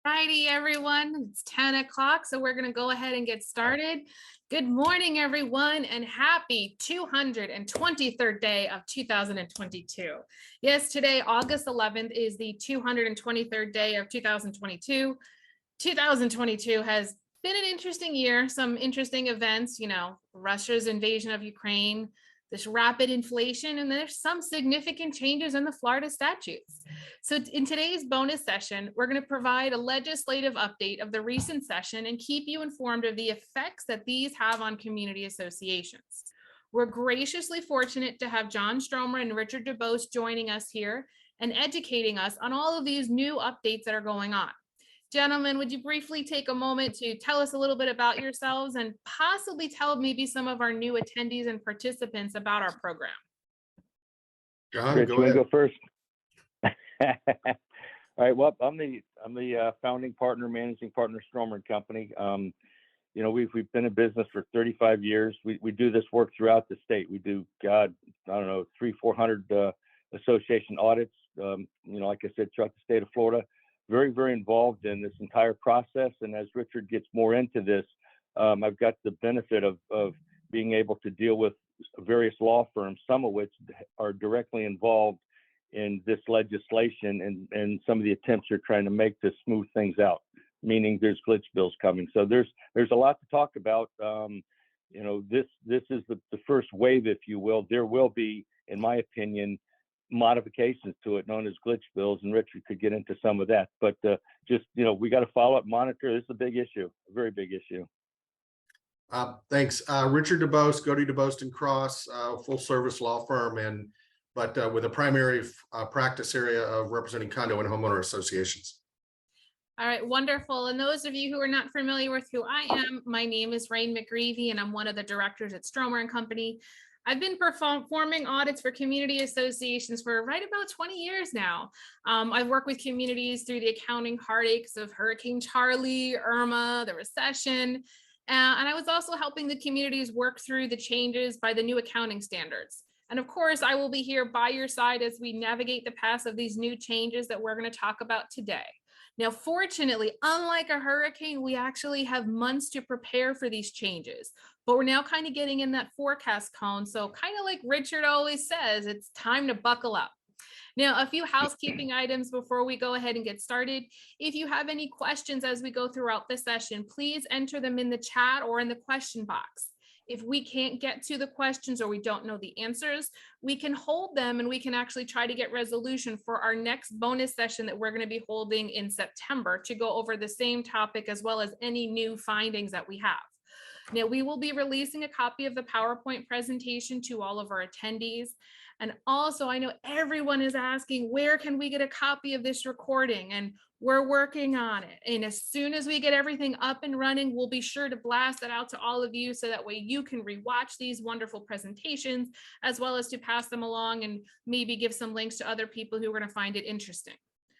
Righty, everyone. It's 10 o'clock, so we're going to go ahead and get started. Good morning, everyone, and happy 223rd day of 2022. Yes, today, August 11th, is the 223rd day of 2022. 2022 has been an interesting year, some interesting events, Russia's invasion of Ukraine, this rapid inflation, and there's some significant changes in the Florida statutes. So in today's bonus session, we're going to provide a legislative update of the recent session and keep you informed of the effects that these have on community associations. We're graciously fortunate to have John Stromer and Richard DuBose joining us here and educating us on all of these new updates that are going on. Gentlemen, would you briefly take a moment to tell us a little bit about yourselves and possibly tell maybe some of our new attendees and participants about our program? John, Rich, go you want ahead. to go first? All right. Well, I'm the founding partner, managing partner, Stromer and Company. We've been in business for 35 years. We do this work throughout the state. We do, 300-400 association audits. Like I said, throughout the state of Florida. Very, very involved in this entire process. And as Richard gets more into this, I've got the benefit of being able to deal with various law firms, some of which are directly involved in this legislation and some of the attempts you're trying to make to smooth things out, meaning there's glitch bills coming. So there's a lot to talk about. This is the first wave, if you will. There will be, in my opinion, modifications to it known as glitch bills, and Richard could get into some of that. But we got to follow up, monitor. This is a big issue, a very big issue. Thanks. Richard DuBose, Godey DuBose and Cross, full service law firm, but with a primary practice area of representing condo and homeowner associations. All right, wonderful. And those of you who are not familiar with who I am, my name is Rain McGreevy, and I'm one of the directors at Stromer and Company. I've been performing audits for community associations for right about 20 years now. I've worked with communities through the accounting heartaches of Hurricane Charlie, Irma, the recession, and I was also helping the communities work through the changes by the new accounting standards. And of course, I will be here by your side as we navigate the path of these new changes that we're going to talk about today. Now, fortunately, unlike a hurricane, we actually have months to prepare for these changes, but we're now kind of getting in that forecast cone. So kind of like Richard always says, it's time to buckle up. Now, a few housekeeping items before we go ahead and get started. If you have any questions as we go throughout the session, please enter them in the chat or in the question box. If we can't get to the questions or we don't know the answers, we can hold them and we can actually try to get resolution for our next bonus session that we're going to be holding in September to go over the same topic as well as any new findings that we have. Now, we will be releasing a copy of the PowerPoint presentation to all of our attendees. And also, I know everyone is asking, where can we get a copy of this recording? And we're working on it. And as soon as we get everything up and running, we'll be sure to blast it out to all of you so that way you can rewatch these wonderful presentations, as well as to pass them along and maybe give some links to other people who are going to find it interesting.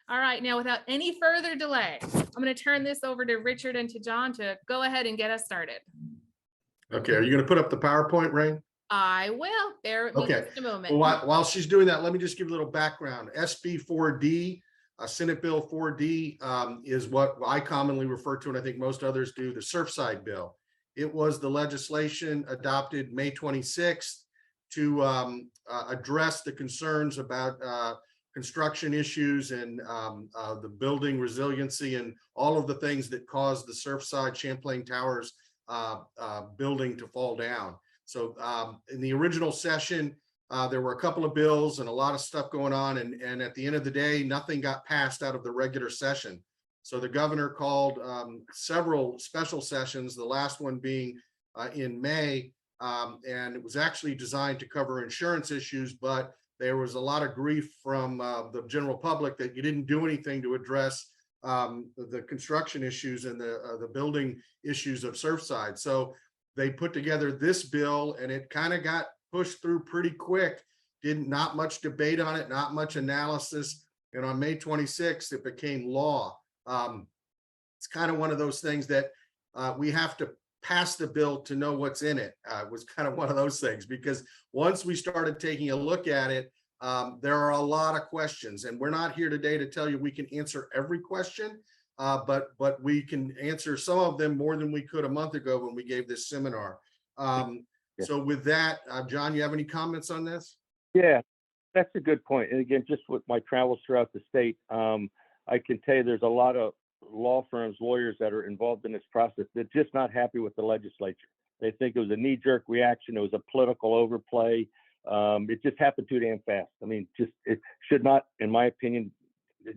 All right, now without any further delay, I'm going to turn this over to Richard and to John to go ahead and get us started. Okay, are you going to put up the PowerPoint, Rain? I will. Bear with me just a moment. Well, while she's doing that, let me just give a little background. SB4-D, Senate Bill 4D, is what I commonly refer to, and I think most others do, the Surfside bill. It was the legislation adopted May 26th to address the concerns about construction issues and the building resiliency and all of the things that caused the Surfside Champlain Towers building to fall down. So in the original session, there were a couple of bills and a lot of stuff going on. And at the end of the day, nothing got passed out of the regular session. So the governor called several special sessions, the last one being in May. And it was actually designed to cover insurance issues, but there was a lot of grief from the general public that you didn't do anything to address the construction issues and the building issues of Surfside. So they put together this bill and it kind of got pushed through pretty quick. Not much debate on it, not much analysis. And on May 26th, it became law. It's kind of one of those things that we have to pass the bill to know what's in it. It was kind of one of those things, because once we started taking a look at it, there are a lot of questions, and we're not here today to tell you we can answer every question. but we can answer some of them more than we could a month ago when we gave this seminar. Yeah. So with that, John, you have any comments on this? Yeah, that's a good point. And again, just with my travels throughout the state, I can tell you there's a lot of law firms, lawyers that are involved in this process. They're just not happy with the legislature. They think it was a knee-jerk reaction. It was a political overplay. It just happened too damn fast. I mean, it should not, in my opinion,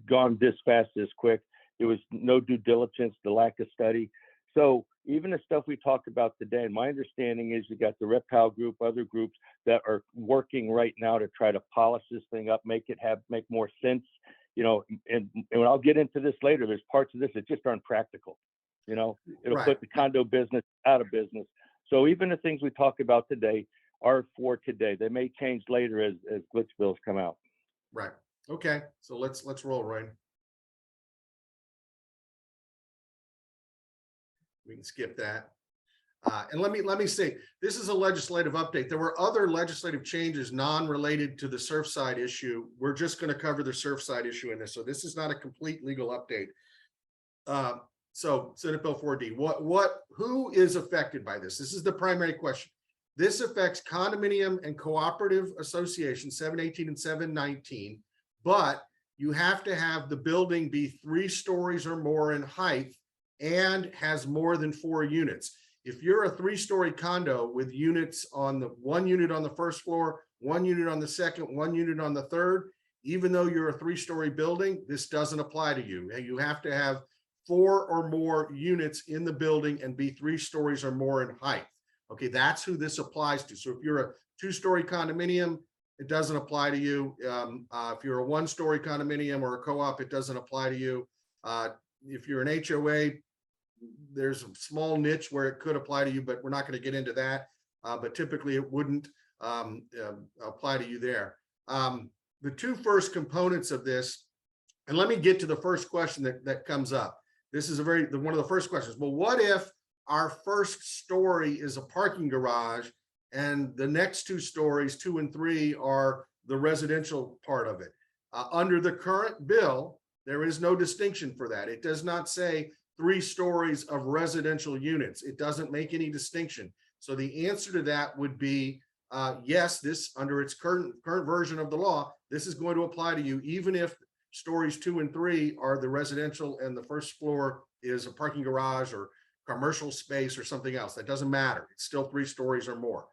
gone this fast, this quick. There was no due diligence, the lack of study. So even the stuff we talked about today, and my understanding is you got the Reptile group, other groups that are working right now to try to polish this thing up, make more sense, you know, and I'll get into this later. There's parts of this that just aren't practical, you know, it'll Right. put the condo business out of business. So even the things we talk about today are for today. They may change later as glitch bills come out. Right. Okay. So let's roll, Ryan. We can skip that. And let me say, this is a legislative update. There were other legislative changes non-related to the Surfside issue. We're just going to cover the Surfside issue in this. So this is not a complete legal update. So Senate Bill 4-D, who is affected by this? This is the primary question. This affects condominium and cooperative associations 718 and 719, but you have to have the building be 3 stories or more in height and has more than 4 units. If you're a 3-story condo with units on the 1 unit on the first floor, 1 unit on the second, 1 unit on the third, even though you're a 3-story building, this doesn't apply to you. You have to have 4 or more units in the building and be 3 stories or more in height. Okay, that's who this applies to. So if you're a 2-story condominium, it doesn't apply to you. If you're a 1-story condominium or a co-op, it doesn't apply to you. If you're an HOA, there's a small niche where it could apply to you, but we're not going to get into that. But typically it wouldn't apply to you there. The 2 first components of this, and let me get to the first question that comes up. This is one of the first questions. Well, what if our first story is a parking garage and the next 2 stories, 2 and 3, are the residential part of it? Under the current bill, there is no distinction for that. It does not say 3 stories of residential units. It doesn't make any distinction. So the answer to that would be yes, this under its current version of the law, this is going to apply to you, even if stories 2 and 3 are the residential and the first floor is a parking garage or commercial space or something else. That doesn't matter. It's still 3 stories or more.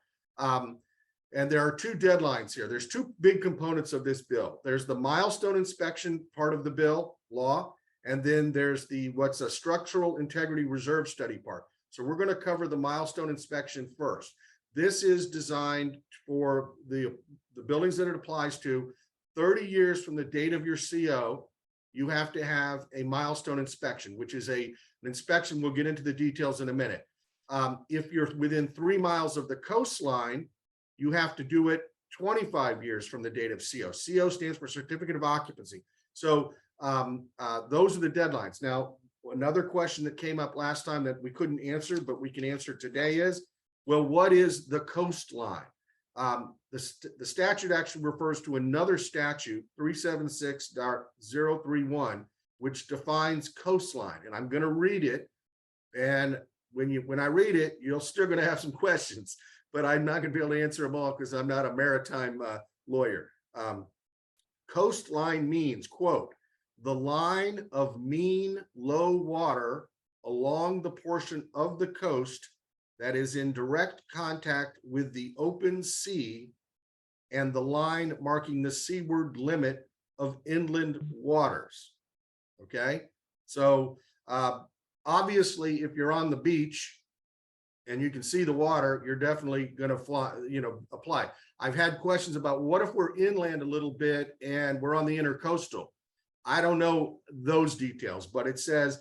And there are 2 deadlines here. There's 2 big components of this bill. There's the milestone inspection part of the bill law, and then there's what's a structural integrity reserve study part. So we're going to cover the milestone inspection first. This is designed for the buildings that it applies to. 30 years from the date of your CO, you have to have a milestone inspection, which is an inspection. We'll get into the details in a minute. If you're within 3 miles of the coastline, you have to do it 25 years from the date of CO. CO stands for Certificate of Occupancy. So those are the deadlines. Now, another question that came up last time that we couldn't answer, but we can answer today is, well, what is the coastline? The statute actually refers to another statute, 376.031, which defines coastline. And I'm going to read it. And when I read it, you're still going to have some questions, but I'm not going to be able to answer them all because I'm not a maritime lawyer. Coastline means, quote, the line of mean low water along the portion of the coast that is in direct contact with the open sea and the line marking the seaward limit of inland waters. Okay, so obviously, if you're on the beach and you can see the water, you're definitely going to apply. I've had questions about what if we're inland a little bit and we're on the intercoastal. I don't know those details, but it says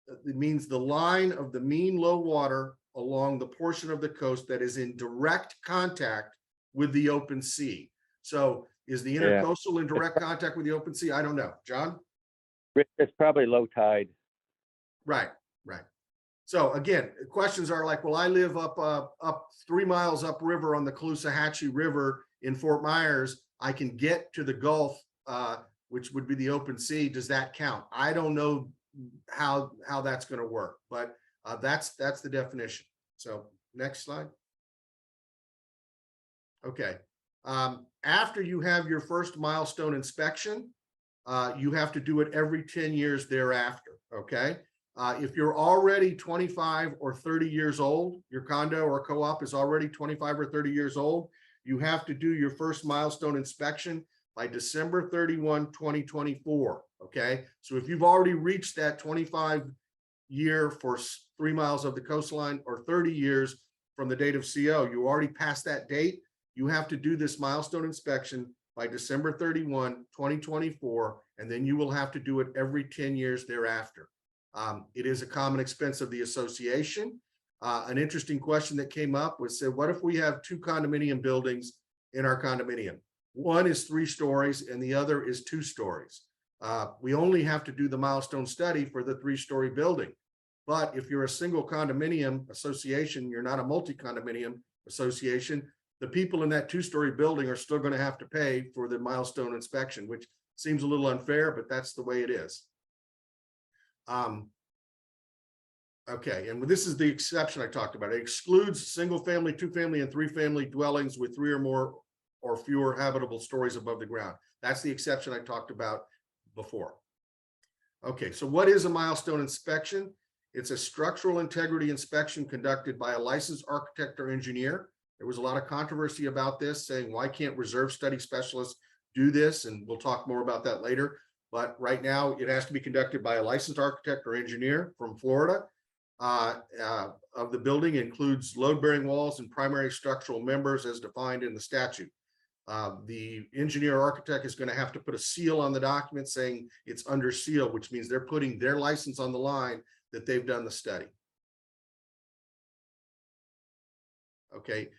it means the line of the mean low water along the portion of the coast that is in direct contact with the open sea. So is the intercoastal in direct contact with the open sea? I don't know. John? It's probably low tide. Right. So again, questions are like, well, I live up 3 miles upriver on the Caloosahatchee River in Fort Myers. I can get to the Gulf, which would be the open sea. Does that count? I don't know how that's going to work, but that's the definition. So next slide. Okay. After you have your first milestone inspection, you have to do it every 10 years thereafter. Okay. If you're already 25 or 30 years old, your condo or co-op is already 25 or 30 years old, you have to do your first milestone inspection by December 31, 2024. Okay. So if you've already reached that 25 year for 3 miles of the coastline or 30 years from the date of CO, you already passed that date. You have to do this milestone inspection by December 31, 2024, and then you will have to do it every 10 years thereafter. It is a common expense of the association. An interesting question that came up was said, what if we have 2 condominium buildings in our condominium? One is 3 stories and the other is 2 stories. We only have to do the milestone study for the 3-story building. But if you're a single condominium association, you're not a multi-condominium association, the people in that 2-story building are still going to have to pay for the milestone inspection, which seems a little unfair, but that's the way it is. Okay, and this is the exception I talked about. It excludes single family, 2-family, and 3-family dwellings with 3 or more or fewer habitable stories above the ground. That's the exception I talked about before. Okay, so what is a milestone inspection? It's a structural integrity inspection conducted by a licensed architect or engineer. There was a lot of controversy about this, saying, why can't reserve study specialists do this? And we'll talk more about that later. But right now, it has to be conducted by a licensed architect or engineer from Florida. Of the building includes load-bearing walls and primary structural members as defined in the statute. The engineer or architect is going to have to put a seal on the document saying it's under seal, which means they're putting their license on the line that they've done the study. Okay.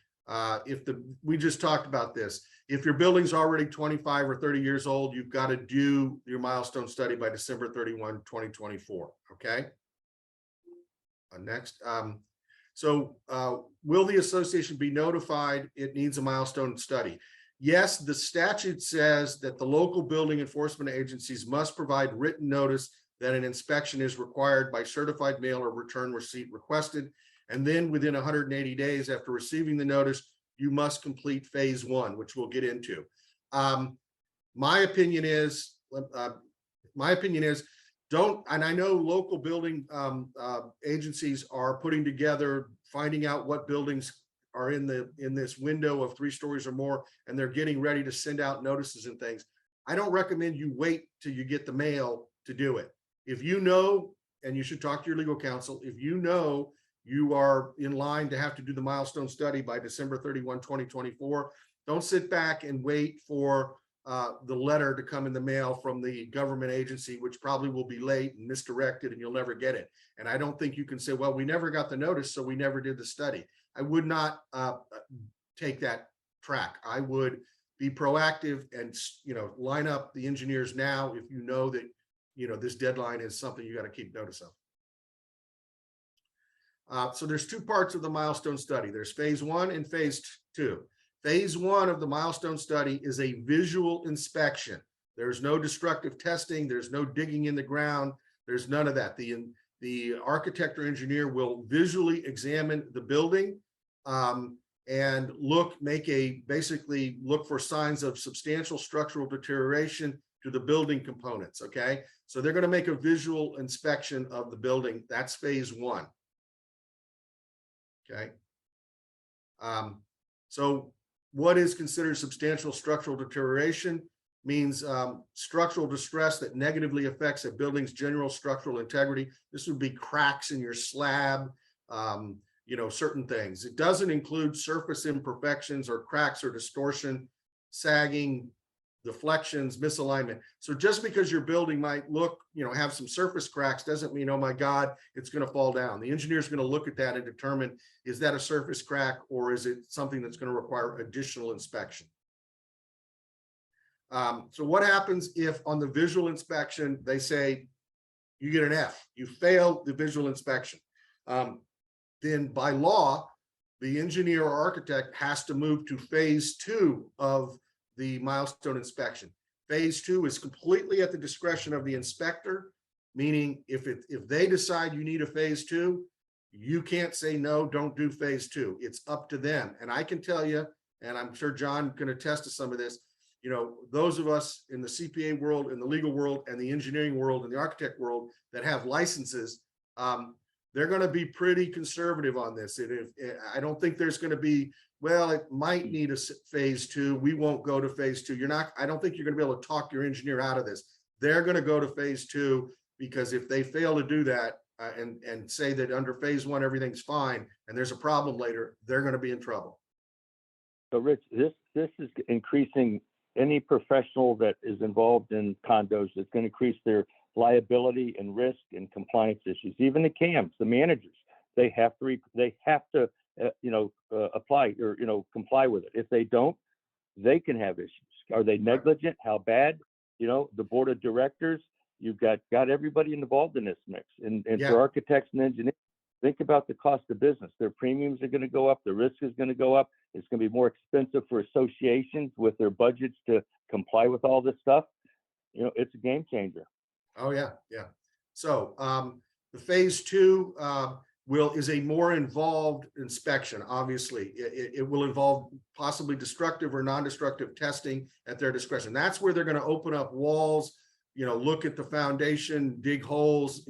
We just talked about this. If your building's already 25 or 30 years old, you've got to do your milestone study by December 31, 2024. Okay. Next. Will the association be notified it needs a milestone study? Yes, the statute says that the local building enforcement agencies must provide written notice that an inspection is required by certified mail or return receipt requested. And then within 180 days after receiving the notice, you must complete phase 1, which we'll get into. My opinion is don't, and I know local building agencies are putting together, finding out what buildings are in this window of 3 stories or more, and they're getting ready to send out notices and things. I don't recommend you wait till you get the mail to do it. If you know, and you should talk to your legal counsel, if you know you are in line to have to do the milestone study by December 31, 2024, don't sit back and wait for the letter to come in the mail from the government agency, which probably will be late and misdirected and you'll never get it. And I don't think you can say, well, we never got the notice, so we never did the study. I would not take that track. I would be proactive and, line up the engineers now if you know that, this deadline is something you got to keep notice of. So there's 2 parts of the milestone study. There's phase 1 and phase 2. Phase 1 of the milestone study is a visual inspection. There's no destructive testing. There's no digging in the ground. There's none of that. The architect or engineer will visually examine the building and basically look for signs of substantial structural deterioration to the building components. Okay. So they're going to make a visual inspection of the building. That's phase 1. Okay. So what is considered substantial structural deterioration? Means structural distress that negatively affects a building's general structural integrity. This would be cracks in your slab, certain things. It doesn't include surface imperfections or cracks or distortion, sagging, deflections, misalignment. So just because your building might look, have some surface cracks doesn't mean, oh my God, it's going to fall down. The engineer is going to look at that and determine, is that a surface crack or is it something that's going to require additional inspection? So what happens if on the visual inspection, they say you get an F, you failed the visual inspection? Then by law, the engineer or architect has to move to phase 2 of the milestone inspection. Phase 2 is completely at the discretion of the inspector. meaning if they decide you need a phase 2, you can't say, no, don't do phase 2. It's up to them. And I can tell you, and I'm sure John can attest to some of this, you know, those of us in the CPA world, in the legal world, and the engineering world, and the architect world that have licenses, they're going to be pretty conservative on this. I don't think there's going to be, well, it might need a phase 2. We won't go to phase 2. I don't think you're going to be able to talk your engineer out of this. They're going to go to phase 2, because if they fail to do that and say that under phase 1, everything's fine, and there's a problem later, they're going to be in trouble. So Rich, this is increasing any professional that is involved in condos. It's going to increase their liability and risk and compliance issues. Even the CAMs, the managers, they have to apply or comply with it. If they don't, they can have issues. Are they negligent? How bad? You know, the board of directors, you've got everybody involved in this mix. And for architects and engineers, think about the cost of business. Their premiums are going to go up. The risk is going to go up. It's going to be more expensive for associations with their budgets to comply with all this stuff. You know, it's a game changer. Oh yeah, yeah. So the phase 2 is a more involved inspection. Obviously, it will involve possibly destructive or non-destructive testing at their discretion. That's where they're going to open up walls, look at the foundation, dig holes,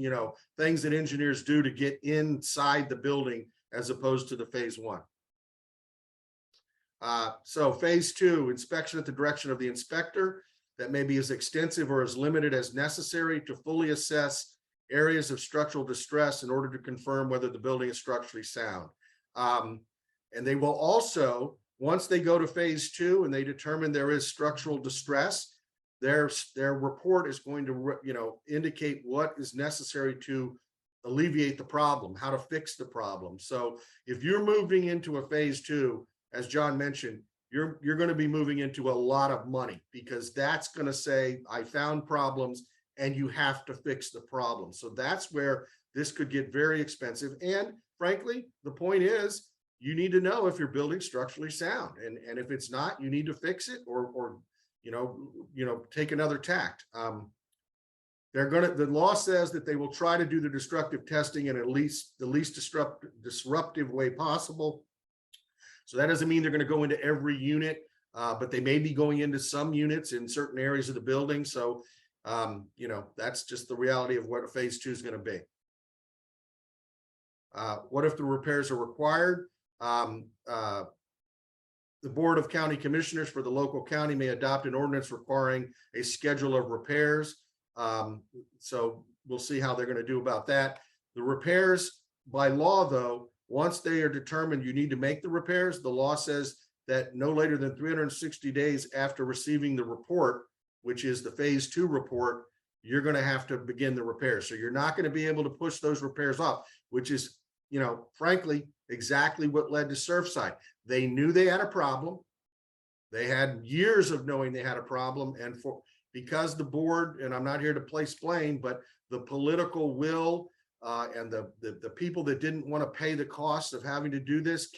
things that engineers do to get inside the building, as opposed to the phase 1. So phase 2, inspection at the direction of the inspector, that may be as extensive or as limited as necessary to fully assess areas of structural distress in order to confirm whether the building is structurally sound. And they will also, once they go to phase 2 and they determine there is structural distress, their report is going to indicate what is necessary to alleviate the problem, how to fix the problem. So if you're moving into a phase 2, as John mentioned, you're going to be moving into a lot of money, because that's going to say, I found problems and you have to fix the problem. So that's where this could get very expensive. And frankly, the point is, you need to know if your building's structurally sound, and if it's not, you need to fix it or take another tact. The law says that they will try to do the destructive testing in at least the least disruptive way possible. So that doesn't mean they're going to go into every unit, but they may be going into some units in certain areas of the building. So, that's just the reality of what a phase 2 is going to be. What if the repairs are required? The Board of County Commissioners for the local county may adopt an ordinance requiring a schedule of repairs. So we'll see how they're going to do about that. The repairs by law, though, once they are determined you need to make the repairs, the law says that no later than 360 days after receiving the report, which is the phase 2 report, you're going to have to begin the repairs. So you're not going to be able to push those repairs off, which is, frankly, exactly what led to Surfside. They knew they had a problem. They had years of knowing they had a problem. And because the board, and I'm not here to place blame, but the political will and the people that didn't want to pay the cost of having to do this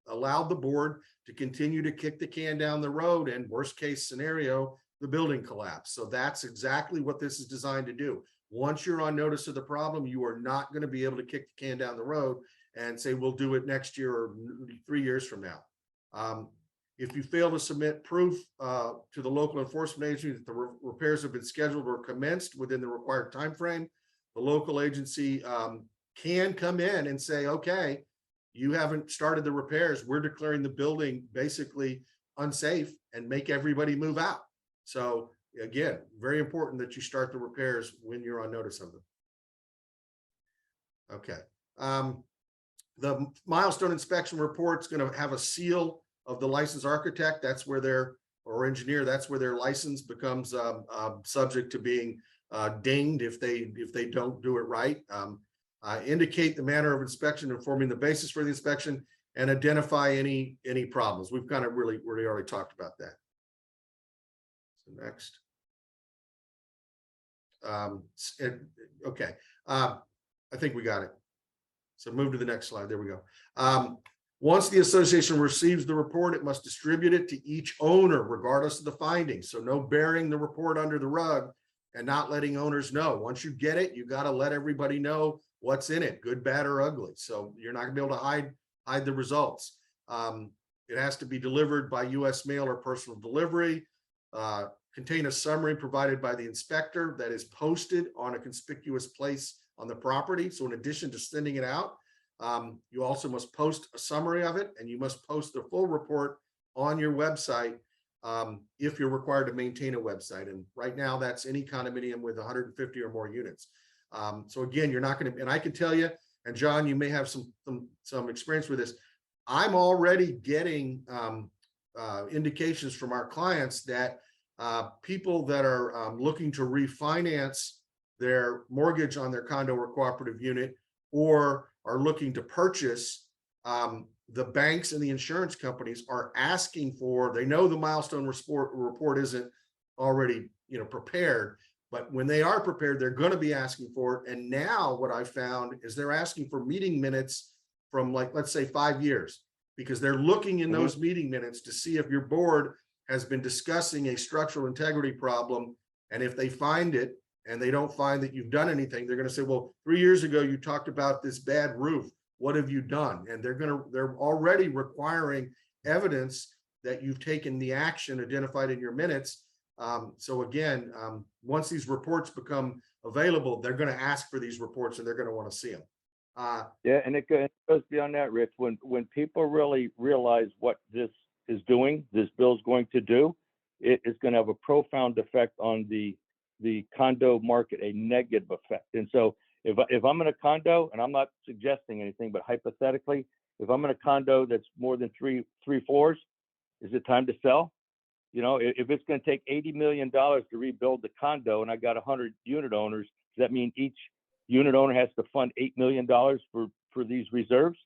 allowed the board to continue to kick the can down the road, and worst case scenario, the building collapsed. So that's exactly what this is designed to do. Once you're on notice of the problem, you are not going to be able to kick the can down the road and say, we'll do it next year or 3 years from now. If you fail to submit proof to the local enforcement agency that the repairs have been scheduled or commenced within the required time frame, the local agency can come in and say, okay, you haven't started the repairs. We're declaring the building basically unsafe and make everybody move out. So again, very important that you start the repairs when you're on notice of them. Okay. The milestone inspection report is going to have a seal of the licensed architect. That's where or engineer, that's where their license becomes subject to being dinged if they don't do it right. Indicate the manner of inspection, informing the basis for the inspection, and identify any problems. We've kind of really already talked about that. So next. Okay. I think we got it. So move to the next slide. There we go. Once the association receives the report, it must distribute it to each owner, regardless of the findings. So no burying the report under the rug and not letting owners know. Once you get it, you got to let everybody know what's in it, good, bad, or ugly. So you're not gonna be able to hide the results. It has to be delivered by US mail or personal delivery, contain a summary provided by the inspector that is posted on a conspicuous place on the property. So in addition to sending it out, you also must post a summary of it, and you must post the full report on your website if you're required to maintain a website. And right now that's any condominium with 150 or more units. So again, you're not going to, and I can tell you, and John, you may have some experience with this. I'm already getting indications from our clients that people that are looking to refinance their mortgage on their condo or cooperative unit, or are looking to purchase, the banks and the insurance companies are asking for, they know the milestone report isn't already, prepared, but when they are prepared, they're going to be asking for it. And now what I found is they're asking for meeting minutes from, like, let's say 5 years, because they're looking in those meeting minutes to see if your board has been discussing a structural integrity problem. And if they find it and they don't find that you've done anything, they're going to say, well, 3 years ago, you talked about this bad roof. What have you done? And they're already requiring evidence that you've taken the action identified in your minutes. So again, once these reports become available, they're going to ask for these reports, and they're going to want to see them. Yeah, and it goes beyond that, Rich. When people really realize what this is doing, this bill is going to do, it is going to have a profound effect on the condo market, a negative effect. And so if I'm in a condo, and I'm not suggesting anything, but hypothetically, if I'm in a condo that's more than three floors, is it time to sell? If it's going to take $80 million to rebuild the condo, and I got 100 unit owners, does that mean each unit owner has to fund $8 million for these reserves?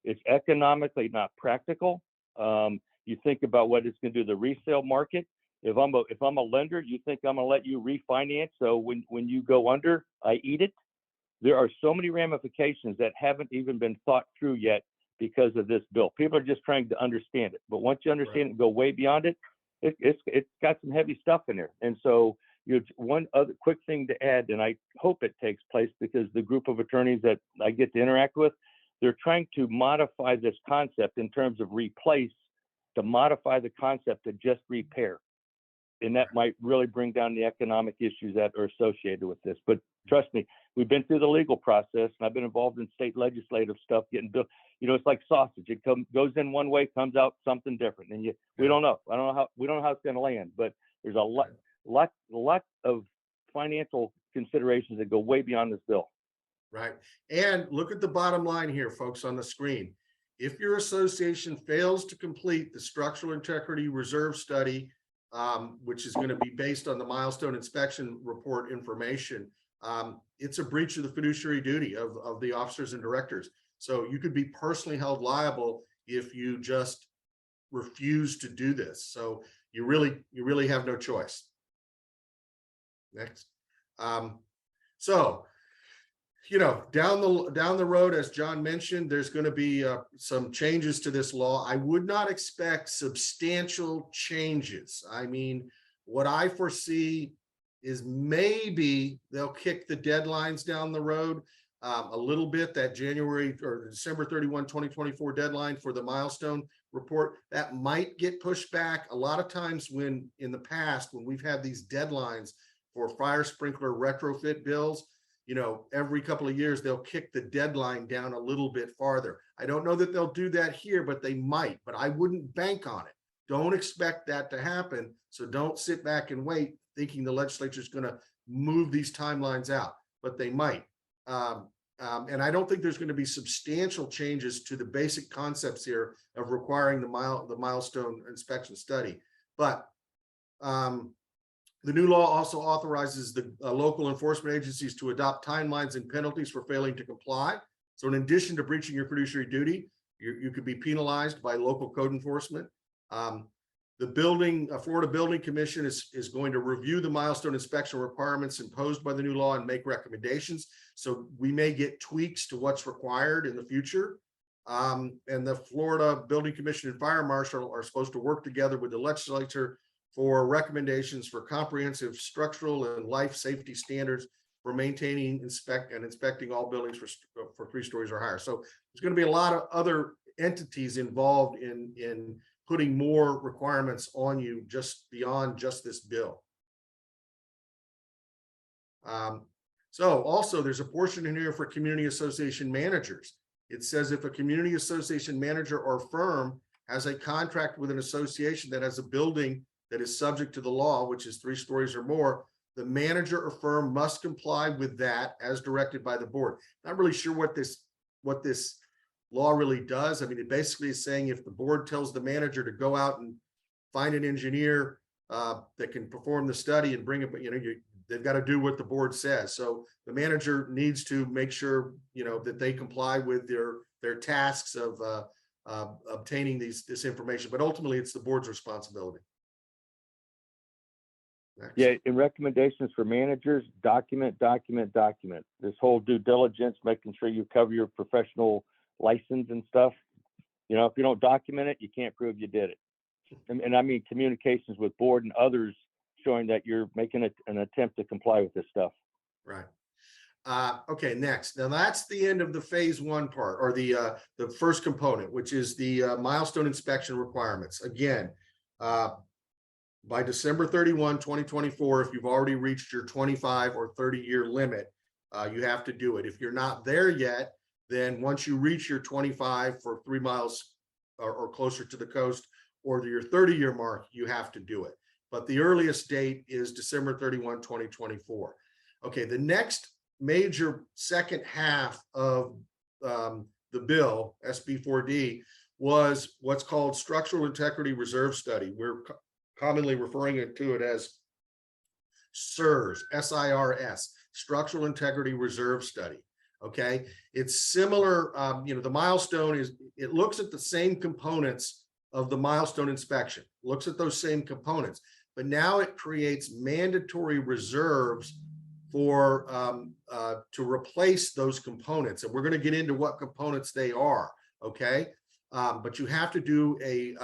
It's economically not practical. You think about what it's going to do to the resale market. If I'm a lender, you think I'm going to let you refinance, so when you go under, I eat it? There are so many ramifications that haven't even been thought through yet because of this bill. People are just trying to understand it, but once you understand it and go way beyond it, it's got some heavy stuff in there. And so one other quick thing to add, and I hope it takes place, because the group of attorneys that I get to interact with, they're trying to modify this concept in terms of replace, to modify the concept to just repair. And that might really bring down the economic issues that are associated with this. But trust me, we've been through the legal process, and I've been involved in state legislative stuff, getting built. It's like sausage. It goes in one way, comes out something different, and we don't know. We don't know how it's going to land, but there's a lot of financial considerations that go way beyond this bill. Right. And look at the bottom line here, folks, on the screen. If your association fails to complete the structural integrity reserve study, which is going to be based on the milestone inspection report information, it's a breach of the fiduciary duty of the officers and directors. So you could be personally held liable if you just refuse to do this. So you really have no choice. Next. So, down the road, as John mentioned, there's going to be some changes to this law. I would not expect substantial changes. I mean, what I foresee is maybe they'll kick the deadlines down the road a little bit. That January or December 31, 2024 deadline for the milestone report, that might get pushed back. A lot of times when in the past, when we've had these deadlines for fire sprinkler retrofit bills, every couple of years, they'll kick the deadline down a little bit farther. I don't know that they'll do that here, but they might, but I wouldn't bank on it. Don't expect that to happen. So don't sit back and wait thinking the legislature is going to move these timelines out, but they might. And I don't think there's going to be substantial changes to the basic concepts here of requiring the milestone inspection study. But the new law also authorizes the local enforcement agencies to adopt timelines and penalties for failing to comply. So in addition to breaching your fiduciary duty, you could be penalized by local code enforcement. The Florida Building Commission is going to review the milestone inspection requirements imposed by the new law and make recommendations. So we may get tweaks to what's required in the future. And the Florida Building Commission and Fire Marshal are supposed to work together with the legislature for recommendations for comprehensive structural and life safety standards for maintaining, inspecting all buildings for 3 stories or higher. So there's going to be a lot of other entities involved in putting more requirements on you just beyond just this bill. So also there's a portion in here for community association managers. It says if a community association manager or firm has a contract with an association that has a building that is subject to the law, which is 3 stories or more, the manager or firm must comply with that as directed by the board. Not really sure what this law really does. I mean, it basically is saying if the board tells the manager to go out and find an engineer that can perform the study and bring it, they've got to do what the board says. So the manager needs to make sure, that they comply with their tasks of obtaining this information, but ultimately it's the board's responsibility. Next. Yeah, in recommendations for managers, document. This whole due diligence, making sure you cover your professional license and stuff. If you don't document it, you can't prove you did it. And I mean communications with board and others showing that you're making an attempt to comply with this stuff. Right. Okay, next. Now that's the end of the phase 1 part, or the first component, which is the milestone inspection requirements. Again, by December 31, 2024, if you've already reached your 25 or 30-year limit, you have to do it. If you're not there yet, then once you reach your 25 for 3 miles or closer to the coast, or your 30-year mark, you have to do it. But the earliest date is December 31, 2024. Okay, the next major second half of the bill, SB4-D, was what's called Structural Integrity Reserve Study. We're commonly referring to it as SIRS, S-I-R-S, Structural Integrity Reserve Study. Okay, it's similar. The milestone it looks at the same components of the milestone inspection, looks at those same components, but now it creates mandatory reserves for to replace those components, and we're going to get into what components they are. Okay, but you have to do a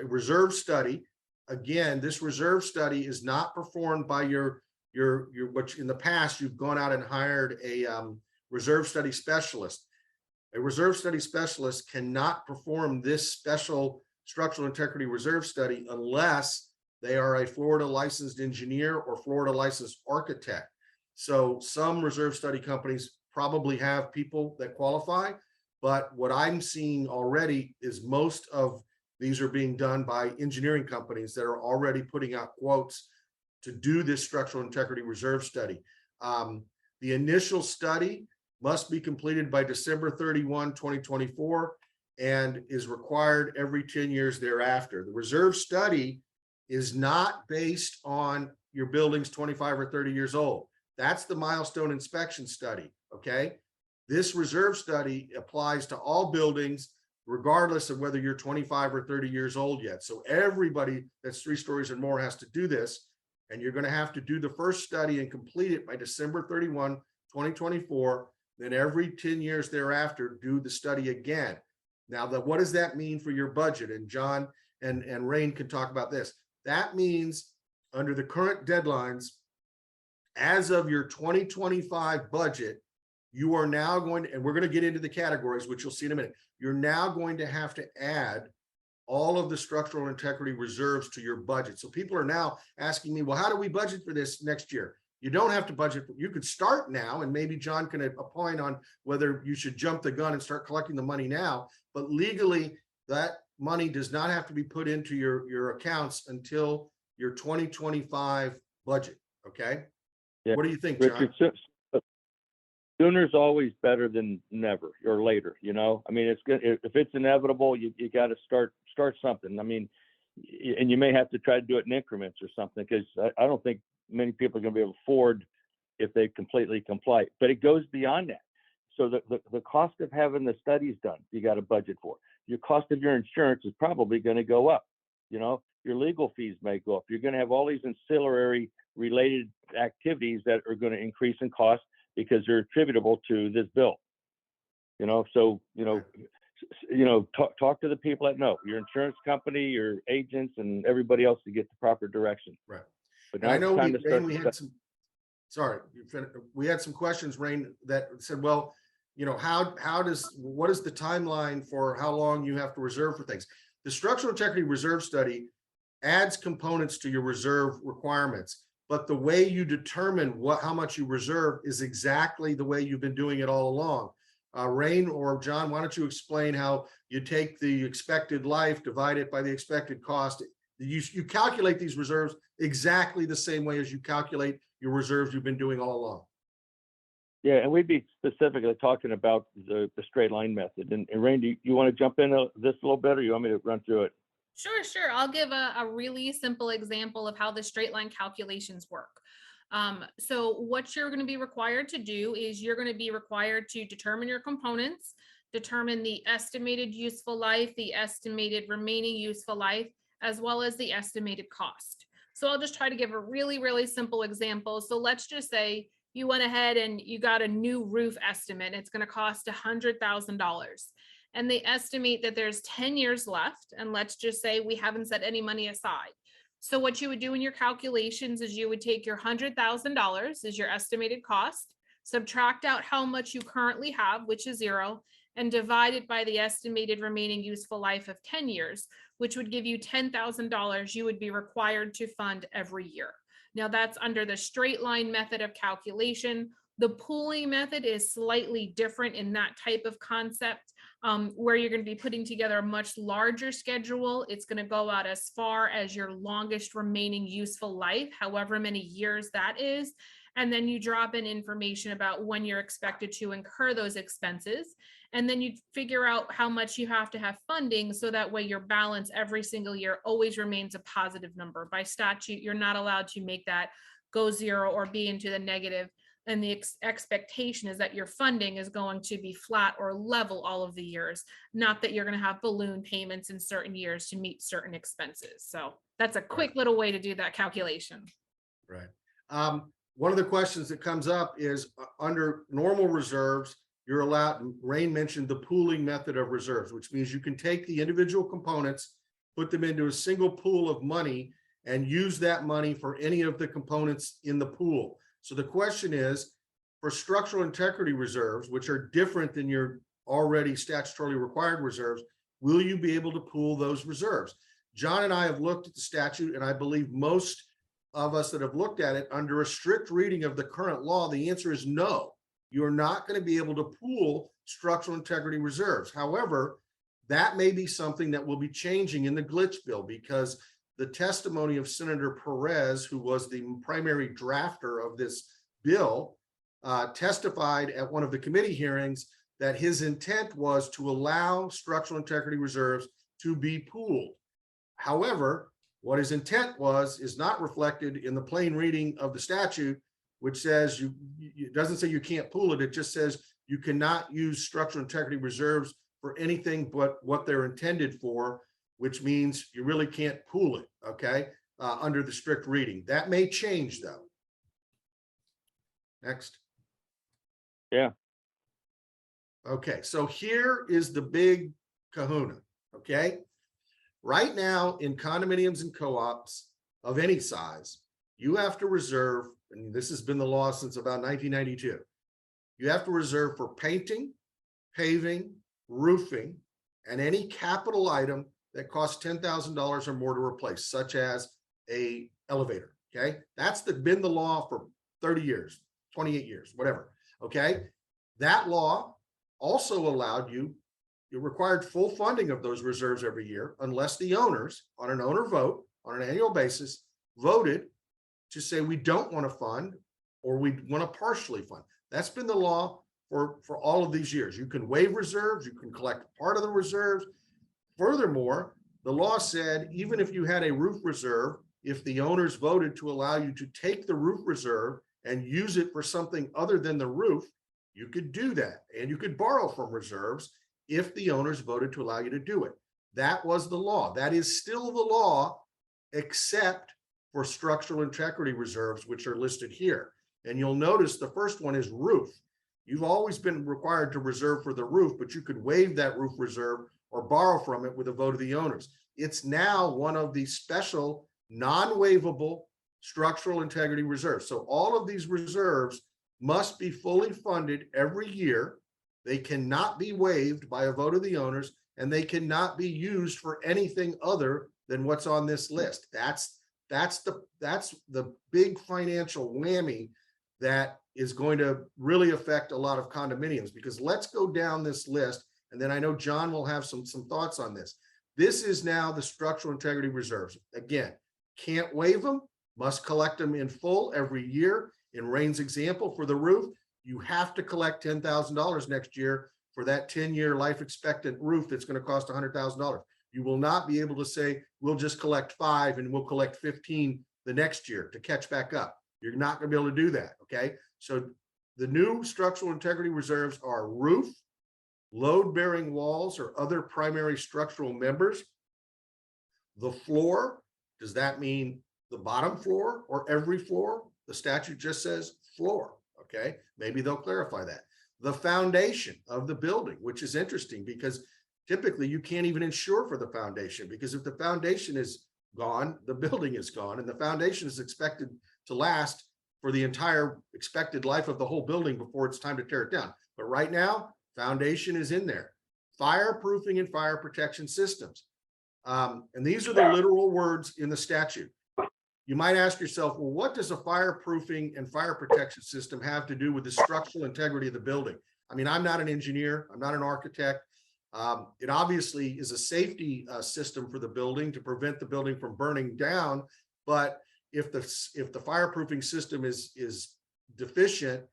reserve study. Again, this reserve study is not performed by your which in the past you've gone out and hired a reserve study specialist. A reserve study specialist cannot perform this special structural integrity reserve study unless they are a Florida licensed engineer or Florida licensed architect. So some reserve study companies probably have people that qualify, but what I'm seeing already is most of these are being done by engineering companies that are already putting out quotes to do this structural integrity reserve study. The initial study must be completed by December 31, 2024, and is required every 10 years thereafter. The reserve study is not based on your building's 25 or 30 years old. That's the milestone inspection study, okay? This reserve study applies to all buildings, regardless of whether you're 25 or 30 years old yet. So everybody that's 3 stories or more has to do this, and you're going to have to do the first study and complete it by December 31, 2024. Then every 10 years thereafter, do the study again. Now, what does that mean for your budget? And John and Rain can talk about this. That means under the current deadlines, as of your 2025 budget, you are now going to, and we're going to get into the categories, which you'll see in a minute. You're now going to have to add all of the structural integrity reserves to your budget. So people are now asking me, well, how do we budget for this next year? You don't have to budget. You could start now, and maybe John can opine on whether you should jump the gun and start collecting the money now. But legally, that money does not have to be put into your accounts until your 2025 budget. Okay. Yeah. What do you think, John? Richard, sooner is always better than never or later. I mean, it's good if it's inevitable. You got to start something. I mean, and you may have to try to do it in increments or something, because I don't think many people are going to be able to afford if they completely comply. But it goes beyond that. So the cost of having the studies done, you got to budget for. Your cost of your insurance is probably going to go up. Your legal fees may go up. You're going to have all these ancillary related activities that are going to increase in cost because they're attributable to this bill. So talk to the people that know, your insurance company, your agents, and everybody else to get the proper direction. Right. But And now I it's know time to start. Rain, we had some questions, Rain, that said, well, what is the timeline for how long you have to reserve for things? The structural integrity reserve study adds components to your reserve requirements, but the way you determine how much you reserve is exactly the way you've been doing it all along. Rain or John, why don't you explain how you take the expected life, divide it by the expected cost. You calculate these reserves exactly the same way as you calculate your reserves you've been doing all along. Yeah, and we'd be specifically talking about the straight line method. And Rain, do you want to jump into this a little bit, or you want me to run through it? Sure. I'll give a really simple example of how the straight line calculations work. So what you're going to be required to do is you're going to be required to determine your components, determine the estimated useful life, the estimated remaining useful life, as well as the estimated cost. So I'll just try to give a really simple example. So let's just say you went ahead and you got a new roof estimate. It's going to cost $100,000. And they estimate that there's 10 years left. And let's just say we haven't set any money aside. So what you would do in your calculations is you would take your $100,000 is your estimated cost, subtract out how much you currently have, which is 0, and divide it by the estimated remaining useful life of 10 years, which would give you $10,000 you would be required to fund every year. Now that's under the straight line method of calculation. The pooling method is slightly different in that type of concept, where you're going to be putting together a much larger schedule. It's going to go out as far as your longest remaining useful life, however many years that is. And then you drop in information about when you're expected to incur those expenses. And then you figure out how much you have to have funding, so that way your balance every single year always remains a positive number. By statute, you're not allowed to make that go 0 or be into the negative. And the expectation is that your funding is going to be flat or level all of the years, not that you're going to have balloon payments in certain years to meet certain expenses. So that's a quick little way to do that calculation. Right. One of the questions that comes up is under normal reserves, you're allowed, Rain mentioned the pooling method of reserves, which means you can take the individual components, put them into a single pool of money, and use that money for any of the components in the pool. So the question is, for structural integrity reserves, which are different than your already statutorily required reserves, will you be able to pool those reserves? John and I have looked at the statute, and I believe most of us that have looked at it, under a strict reading of the current law, the answer is no. You're not going to be able to pool structural integrity reserves. However, that may be something that will be changing in the glitch bill, because the testimony of Senator Perez, who was the primary drafter of this bill, testified at one of the committee hearings that his intent was to allow structural integrity reserves to be pooled. However, what his intent was is not reflected in the plain reading of the statute, which says it doesn't say you can't pool it. It just says you cannot use structural integrity reserves for anything but what they're intended for, which means you really can't pool it, okay, under the strict reading. That may change, though. Next. Yeah. Okay, so here is the big kahuna, okay? Right now, in condominiums and co-ops of any size, you have to reserve, and this has been the law since about 1992, you have to reserve for painting, paving, roofing, and any capital item that costs $10,000 or more to replace, such as a elevator, okay? That's been the law for 30 years, 28 years, whatever, okay? That law also allowed you, it required full funding of those reserves every year, unless the owners, on an owner vote, on an annual basis, voted to say we don't want to fund, or we want to partially fund. That's been the law for all of these years. You can waive reserves, you can collect part of the reserves. Furthermore, the law said even if you had a roof reserve, if the owners voted to allow you to take the roof reserve and use it for something other than the roof, you could do that. And you could borrow from reserves if the owners voted to allow you to do it. That was the law. That is still the law, except for structural integrity reserves, which are listed here. And you'll notice the first one is roof. You've always been required to reserve for the roof, but you could waive that roof reserve or borrow from it with a vote of the owners. It's now one of the special non-waivable structural integrity reserves. So all of these reserves must be fully funded every year. They cannot be waived by a vote of the owners, and they cannot be used for anything other than what's on this list. That's the big financial whammy that is going to really affect a lot of condominiums, because let's go down this list. And then I know John will have some thoughts on this. This is now the structural integrity reserves. Again, can't waive them, must collect them in full every year. In Rain's example, for the roof, you have to collect $10,000 next year for that 10-year life expectant roof that's going to cost $100,000. You will not be able to say, we'll just collect 5 and we'll collect 15 the next year to catch back up. You're not going to be able to do that, okay? So the new structural integrity reserves are roof, load-bearing walls or other primary structural members. The floor, does that mean the bottom floor or every floor? The statute just says floor, okay? Maybe they'll clarify that. The foundation of the building, which is interesting because typically you can't even insure for the foundation, because if the foundation is gone, the building is gone, and the foundation is expected to last for the entire expected life of the whole building before it's time to tear it down. But right now, foundation is in there. Fireproofing and fire protection systems. And these are the literal words in the statute. You might ask yourself, well, what does a fireproofing and fire protection system have to do with the structural integrity of the building? I mean, I'm not an engineer, I'm not an architect. It obviously is a safety system for the building to prevent the building from burning down. But if the fireproofing system is deficient,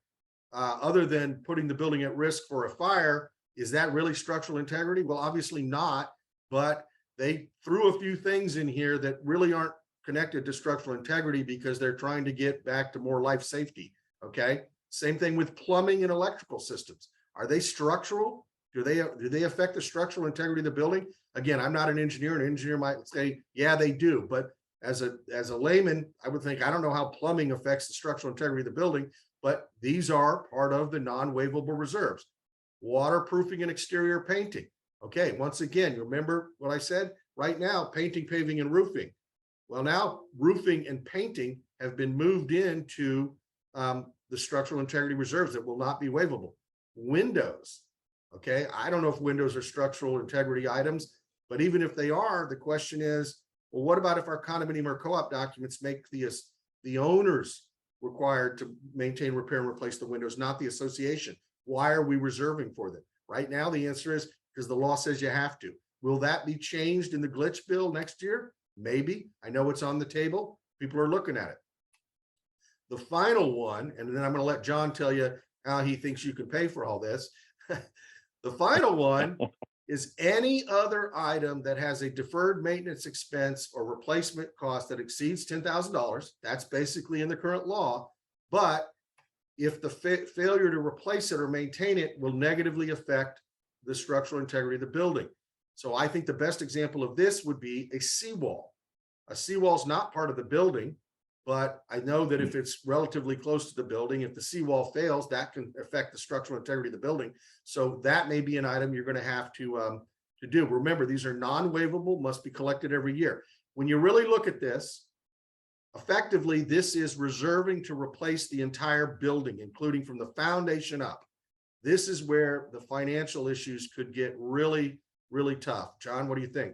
other than putting the building at risk for a fire, is that really structural integrity? Well, obviously not, but they threw a few things in here that really aren't connected to structural integrity because they're trying to get back to more life safety, okay? Same thing with plumbing and electrical systems. Are they structural? Do they affect the structural integrity of the building? Again, I'm not an engineer. An engineer might say, yeah, they do. But as a layman, I would think, I don't know how plumbing affects the structural integrity of the building, but these are part of the non-waivable reserves. Waterproofing and exterior painting. Okay, once again, you remember what I said? Right now, painting, paving, and roofing. Well, now roofing and painting have been moved into the structural integrity reserves that will not be waivable. Windows. Okay, I don't know if windows are structural integrity items, but even if they are, the question is, well, what about if our condominium or co-op documents make the owners required to maintain, repair, and replace the windows, not the association? Why are we reserving for them? Right now, the answer is because the law says you have to. Will that be changed in the glitch bill next year? Maybe. I know it's on the table. People are looking at it. The final one, and then I'm going to let John tell you how he thinks you can pay for all this. The final one is any other item that has a deferred maintenance expense or replacement cost that exceeds $10,000. That's basically in the current law. But if the failure to replace it or maintain it will negatively affect the structural integrity of the building. So I think the best example of this would be a seawall. A seawall is not part of the building, but I know that if it's relatively close to the building, if the seawall fails, that can affect the structural integrity of the building. So that may be an item you're going to have to do. Remember, these are non-waivable, must be collected every year. When you really look at this, effectively, this is reserving to replace the entire building, including from the foundation up. This is where the financial issues could get really, really tough. John, what do you think?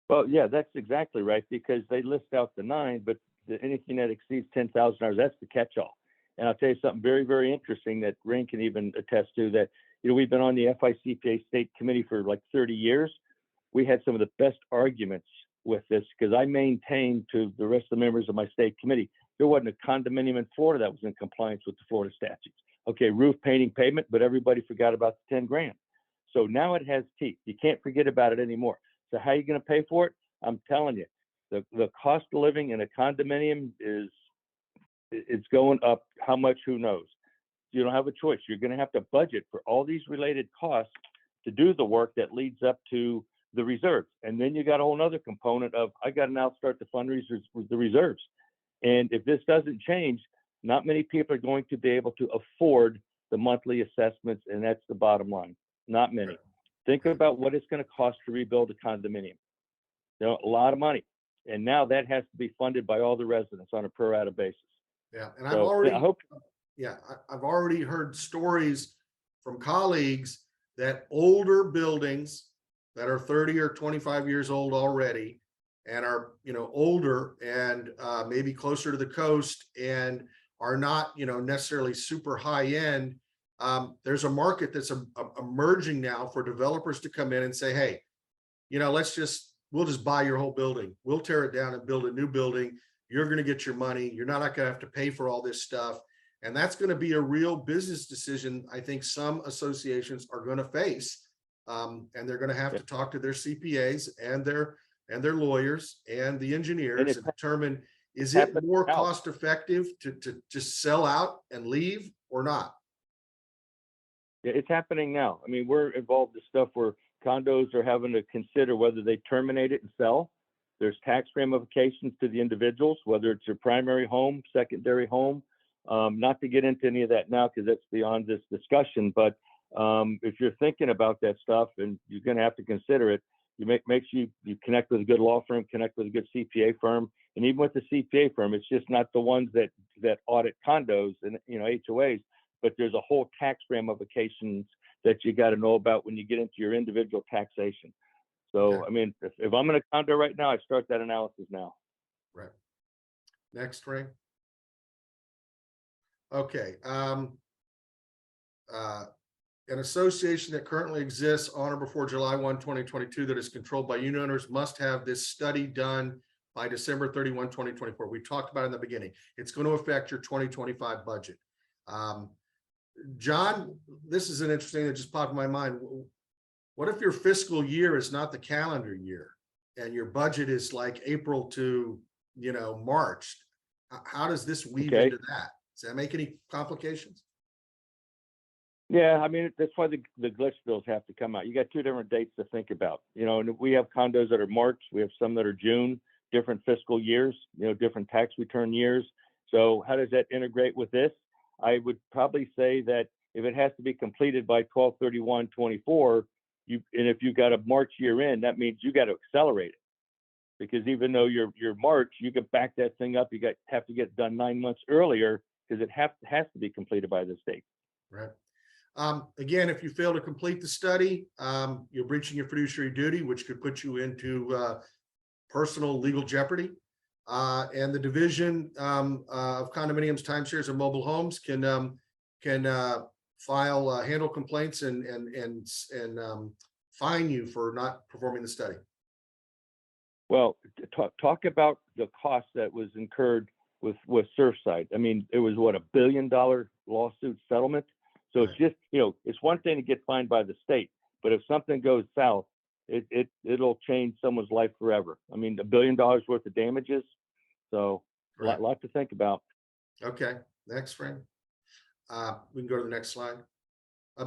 Well, yeah, that's exactly right, because they list out the 9, but anything that exceeds $10,000, that's the catch-all. And I'll tell you something very, very interesting that Rain can even attest to, that, you know, we've been on the FICPA state committee for like 30 years. We had some of the best arguments with this because I maintained to the rest of the members of my state committee, there wasn't a condominium in Florida that was in compliance with the Florida statutes. Okay, roof, painting, pavement, but everybody forgot about the 10 grand. So now it has teeth. You can't forget about it anymore. So how are you going to pay for it? I'm telling you, the cost of living in a condominium it's going up. How much? Who knows? You don't have a choice. You're going to have to budget for all these related costs to do the work that leads up to the reserves. And then you got a whole other component of, I got to now start the fundraisers with the reserves. And if this doesn't change, not many people are going to be able to afford the monthly assessments, and that's the bottom line. Not many. Think about what it's going to cost to rebuild a condominium. A lot of money. And now that has to be funded by all the residents on a pro rata basis. Yeah, and So, I've already heard stories from colleagues that older buildings that are 30 or 25 years old already and are, older and maybe closer to the coast and are not, necessarily super high end. There's a market that's emerging now for developers to come in and say, hey, we'll just buy your whole building. We'll tear it down and build a new building. You're going to get your money. You're not going to have to pay for all this stuff. And that's going to be a real business decision. I think some associations are going to face, and they're going to have to talk to their CPAs and their lawyers and the engineers and determine, is it more cost effective to just sell out and leave or not? Yeah, it's happening now. I mean, we're involved in stuff where condos are having to consider whether they terminate it and sell. There's tax ramifications to the individuals, whether it's your primary home, secondary home. Not to get into any of that now because that's beyond this discussion, but if you're thinking about that stuff and you're going to have to consider it, make sure you connect with a good law firm, connect with a good CPA firm, and even with the CPA firm, it's just not the ones that audit condos and HOAs, but there's a whole tax ramifications that you got to know about when you get into your individual taxation. So, okay. I mean, if I'm in a condo right now, I start that analysis now. Right. Next, Ray. Okay. An association that currently exists on or before July 1, 2022 that is controlled by unit owners must have this study done by December 31, 2024. We talked about it in the beginning. It's going to affect your 2025 budget. John, this is an interesting that just popped in my mind. What if your fiscal year is not the calendar year and your budget is like April to, March? How does this weave into that? Does that make any complications? Yeah, I mean, that's why the glitch bills have to come out. You got two different dates to think about, and we have condos that are March, we have some that are June, different fiscal years, different tax return years. So how does that integrate with this? I would probably say that if it has to be completed by 12/31/24, and if you've got a March year end, that means you got to accelerate it. Because even though you're March, you can back that thing up. You have to get done 9 months earlier because it has to be completed by this date. Right. Again, if you fail to complete the study, you're breaching your fiduciary duty, which could put you into personal legal jeopardy. And the Division of Condominiums, Timeshares, and Mobile Homes can file handle complaints and fine you for not performing the study. Well, talk about the cost that was incurred with Surfside. I mean, it was what, $1 billion lawsuit settlement. So it's just, it's one thing to get fined by the state, but if something goes south, it'll change someone's life forever. I mean, $1 billion worth of damages. So a lot to think about. Okay, next, Frank. We can go to the next slide.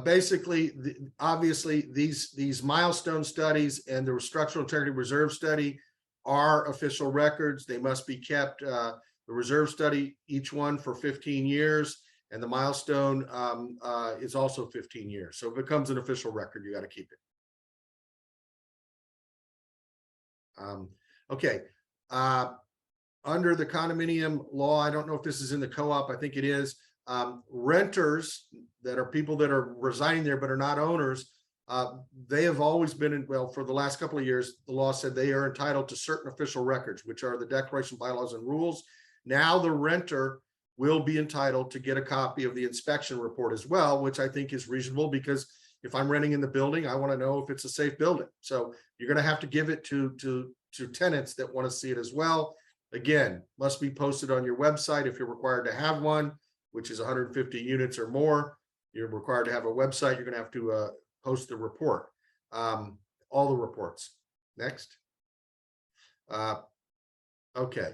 Basically, obviously, these milestone studies and the structural integrity reserve study are official records. They must be kept. The reserve study, each one for 15 years. And the milestone is also 15 years. So if it becomes an official record, you got to keep it. Okay. Under the condominium law, I don't know if this is in the co-op, I think it is. Renters that are people that are residing there but are not owners, they have always been for the last couple of years, the law said they are entitled to certain official records, which are the declaration, bylaws, and rules. Now the renter will be entitled to get a copy of the inspection report as well, which I think is reasonable because if I'm renting in the building, I want to know if it's a safe building. So you're going to have to give it to tenants that want to see it as well. Again, must be posted on your website if you're required to have one, which is 150 units or more. You're required to have a website. You're going to have to post the report, all the reports. Next. Okay.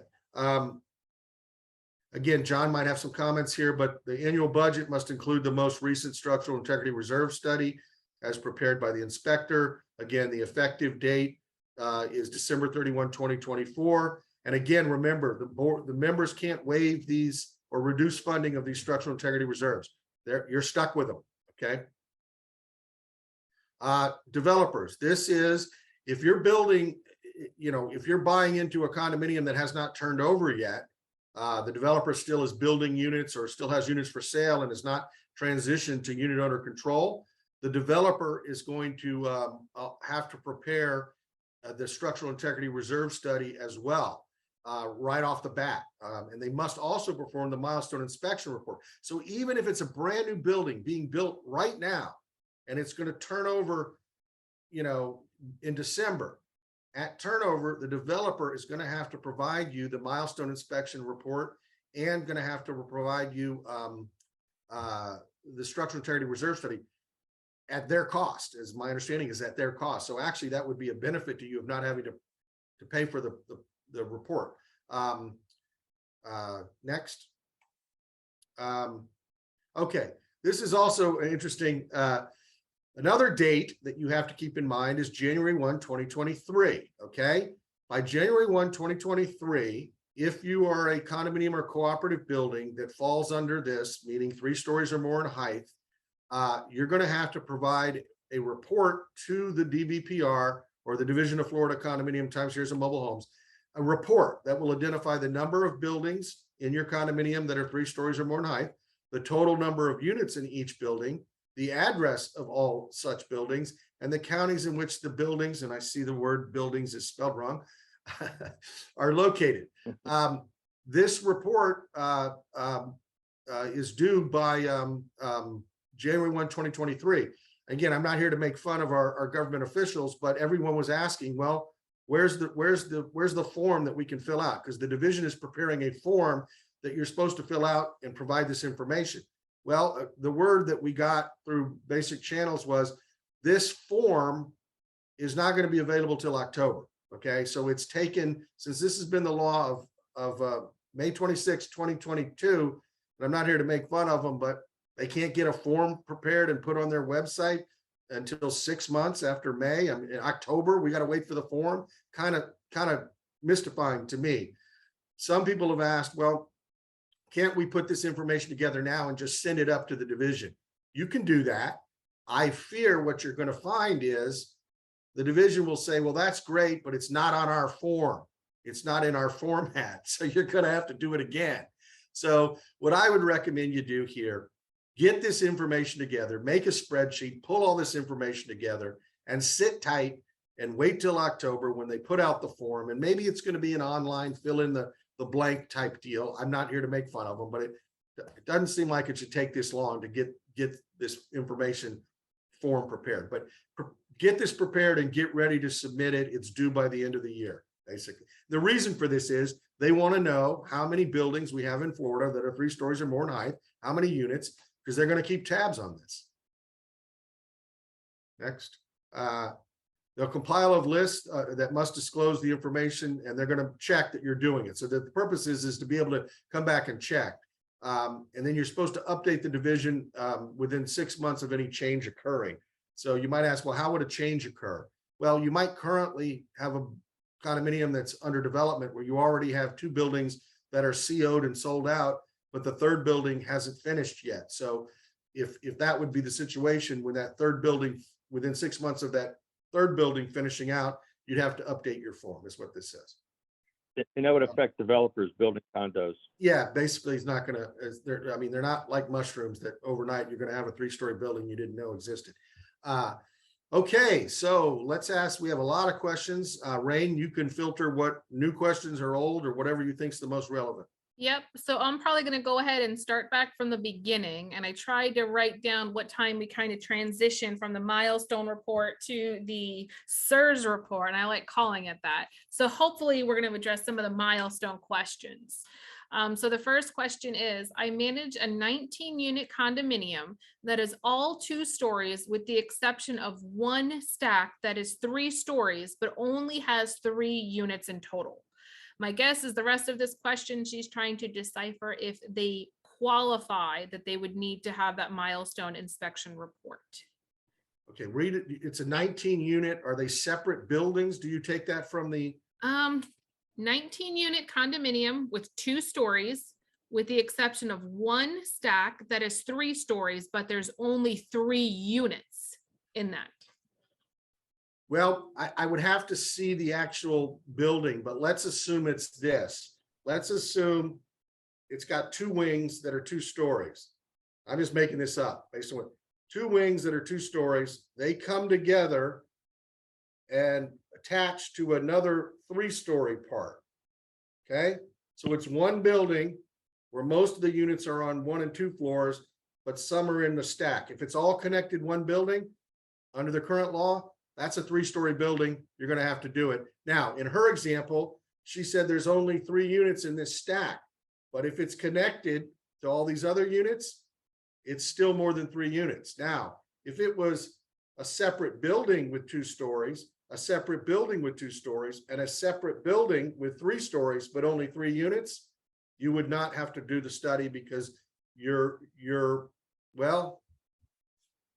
Again, John might have some comments here, but the annual budget must include the most recent structural integrity reserve study as prepared by the inspector. Again, the effective date is December 31, 2024. And again, remember, the members can't waive these or reduce funding of these structural integrity reserves. you're stuck with them, okay? Developers, this is, if you're building, if you're buying into a condominium that has not turned over yet, the developer still is building units or still has units for sale and is not transitioned to unit owner control, the developer is going to have to prepare the structural integrity reserve study as well, right off the bat. And they must also perform the milestone inspection report. So even if it's a brand new building being built right now, and it's going to turn over, in December, at turnover, the developer is going to have to provide you the milestone inspection report and going to have to provide you the structural integrity reserve study at their cost, as my understanding is at their cost. So actually that would be a benefit to you of not having to pay for the report. Next. Okay, this is also interesting. Another date that you have to keep in mind is January 1, 2023, okay? By January 1, 2023, if you are a condominium or cooperative building that falls under this, meaning 3 stories or more in height, you're going to have to provide a report to the DBPR, or the Division of Florida Condominium, Timeshares, and Mobile Homes, a report that will identify the number of buildings in your condominium that are 3 stories or more in height, the total number of units in each building, the address of all such buildings, and the counties in which the buildings, and I see the word buildings is spelled wrong, are located. This report is due by January 1, 2023. Again, I'm not here to make fun of our government officials, but everyone was asking, well, where's the form that we can fill out? Because the division is preparing a form that you're supposed to fill out and provide this information. Well, the word that we got through basic channels was this form is not going to be available till October. Okay, so it's taken, since this has been the law of May 26, 2022, and I'm not here to make fun of them, but they can't get a form prepared and put on their website until 6 months after May. I mean, in October, we got to wait for the form. Kind of mystifying to me. Some people have asked, well, can't we put this information together now and just send it up to the division? You can do that. I fear what you're going to find is the division will say, well, that's great, but it's not on our form. It's not in our format. So you're going to have to do it again. So what I would recommend you do here, get this information together, make a spreadsheet, pull all this information together, and sit tight and wait till October when they put out the form. And maybe it's going to be an online fill in the blank type deal. I'm not here to make fun of them, but it doesn't seem like it should take this long to get this information form prepared. But get this prepared and get ready to submit it. It's due by the end of the year, basically. The reason for this is they want to know how many buildings we have in Florida that are 3 stories or more in height, how many units, because they're going to keep tabs on this. Next. They'll compile a list that must disclose the information, and they're going to check that you're doing it. So that the purpose is to be able to come back and check. And then you're supposed to update the division within 6 months of any change occurring. So you might ask, well, how would a change occur? Well, you might currently have a condominium that's under development where you already have 2 buildings that are CO'd and sold out, but the 3rd building hasn't finished yet. So if that would be the situation when that 3rd building, within 6 months of that 3rd building finishing out, you'd have to update your form, is what this says. And that would affect developers building condos. Yeah, basically it's not going to, I mean, they're not like mushrooms that overnight you're going to have a 3-story building you didn't know existed. Okay, so let's ask, we have a lot of questions. Rain, you can filter what new questions are old or whatever you think is the most relevant. Yep. So I'm probably going to go ahead and start back from the beginning. And I tried to write down what time we kind of transitioned from the milestone report to the SIRS report. And I like calling it that. So hopefully we're going to address some of the milestone questions. So the first question is, I manage a 19-unit condominium that is all 2 stories with the exception of 1 stack that is 3 stories, but only has 3 units in total. My guess is the rest of this question, she's trying to decipher if they qualify that they would need to have that milestone inspection report. Okay, read it. It's a 19-unit. Are they separate buildings? Do you take that from the 19-unit condominium with 2 stories with the exception of one stack that is 3 stories, but there's only 3 units in that. Well, I would have to see the actual building, but let's assume it's this. Let's assume it's got 2 wings that are 2 stories. I'm just making this up based on what 2 wings that are 2 stories. They come together and attach to another 3-story part. Okay, so it's one building where most of the units are on 1 and 2 floors, but some are in the stack. If it's all connected one building, under the current law, that's a 3-story building. You're going to have to do it. Now, in her example, she said there's only 3 units in this stack, but if it's connected to all these other units, it's still more than 3 units. Now, if it was a separate building with 2 stories, a separate building with 2 stories, and a separate building with 3 stories, but only 3 units, you would not have to do the study because well,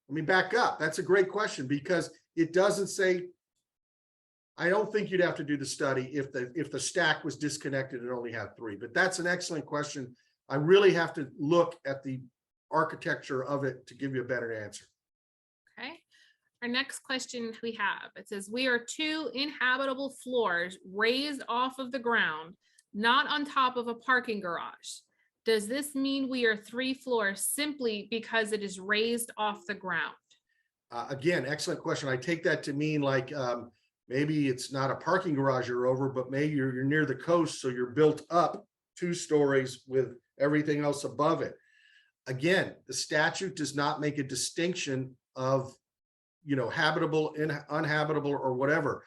let me back up. That's a great question because it doesn't say, I don't think you'd have to do the study if the stack was disconnected and only had 3, but that's an excellent question. I really have to look at the architecture of it to give you a better answer. Okay. Our next question we have, it says, we are 2 inhabitable floors raised off of the ground, not on top of a parking garage. Does this mean we are 3 floors simply because it is raised off the ground? Again, excellent question. I take that to mean like maybe it's not a parking garage you're over, but maybe you're near the coast, so you're built up 2 stories with everything else above it. Again, the statute does not make a distinction of, habitable, uninhabitable, or whatever.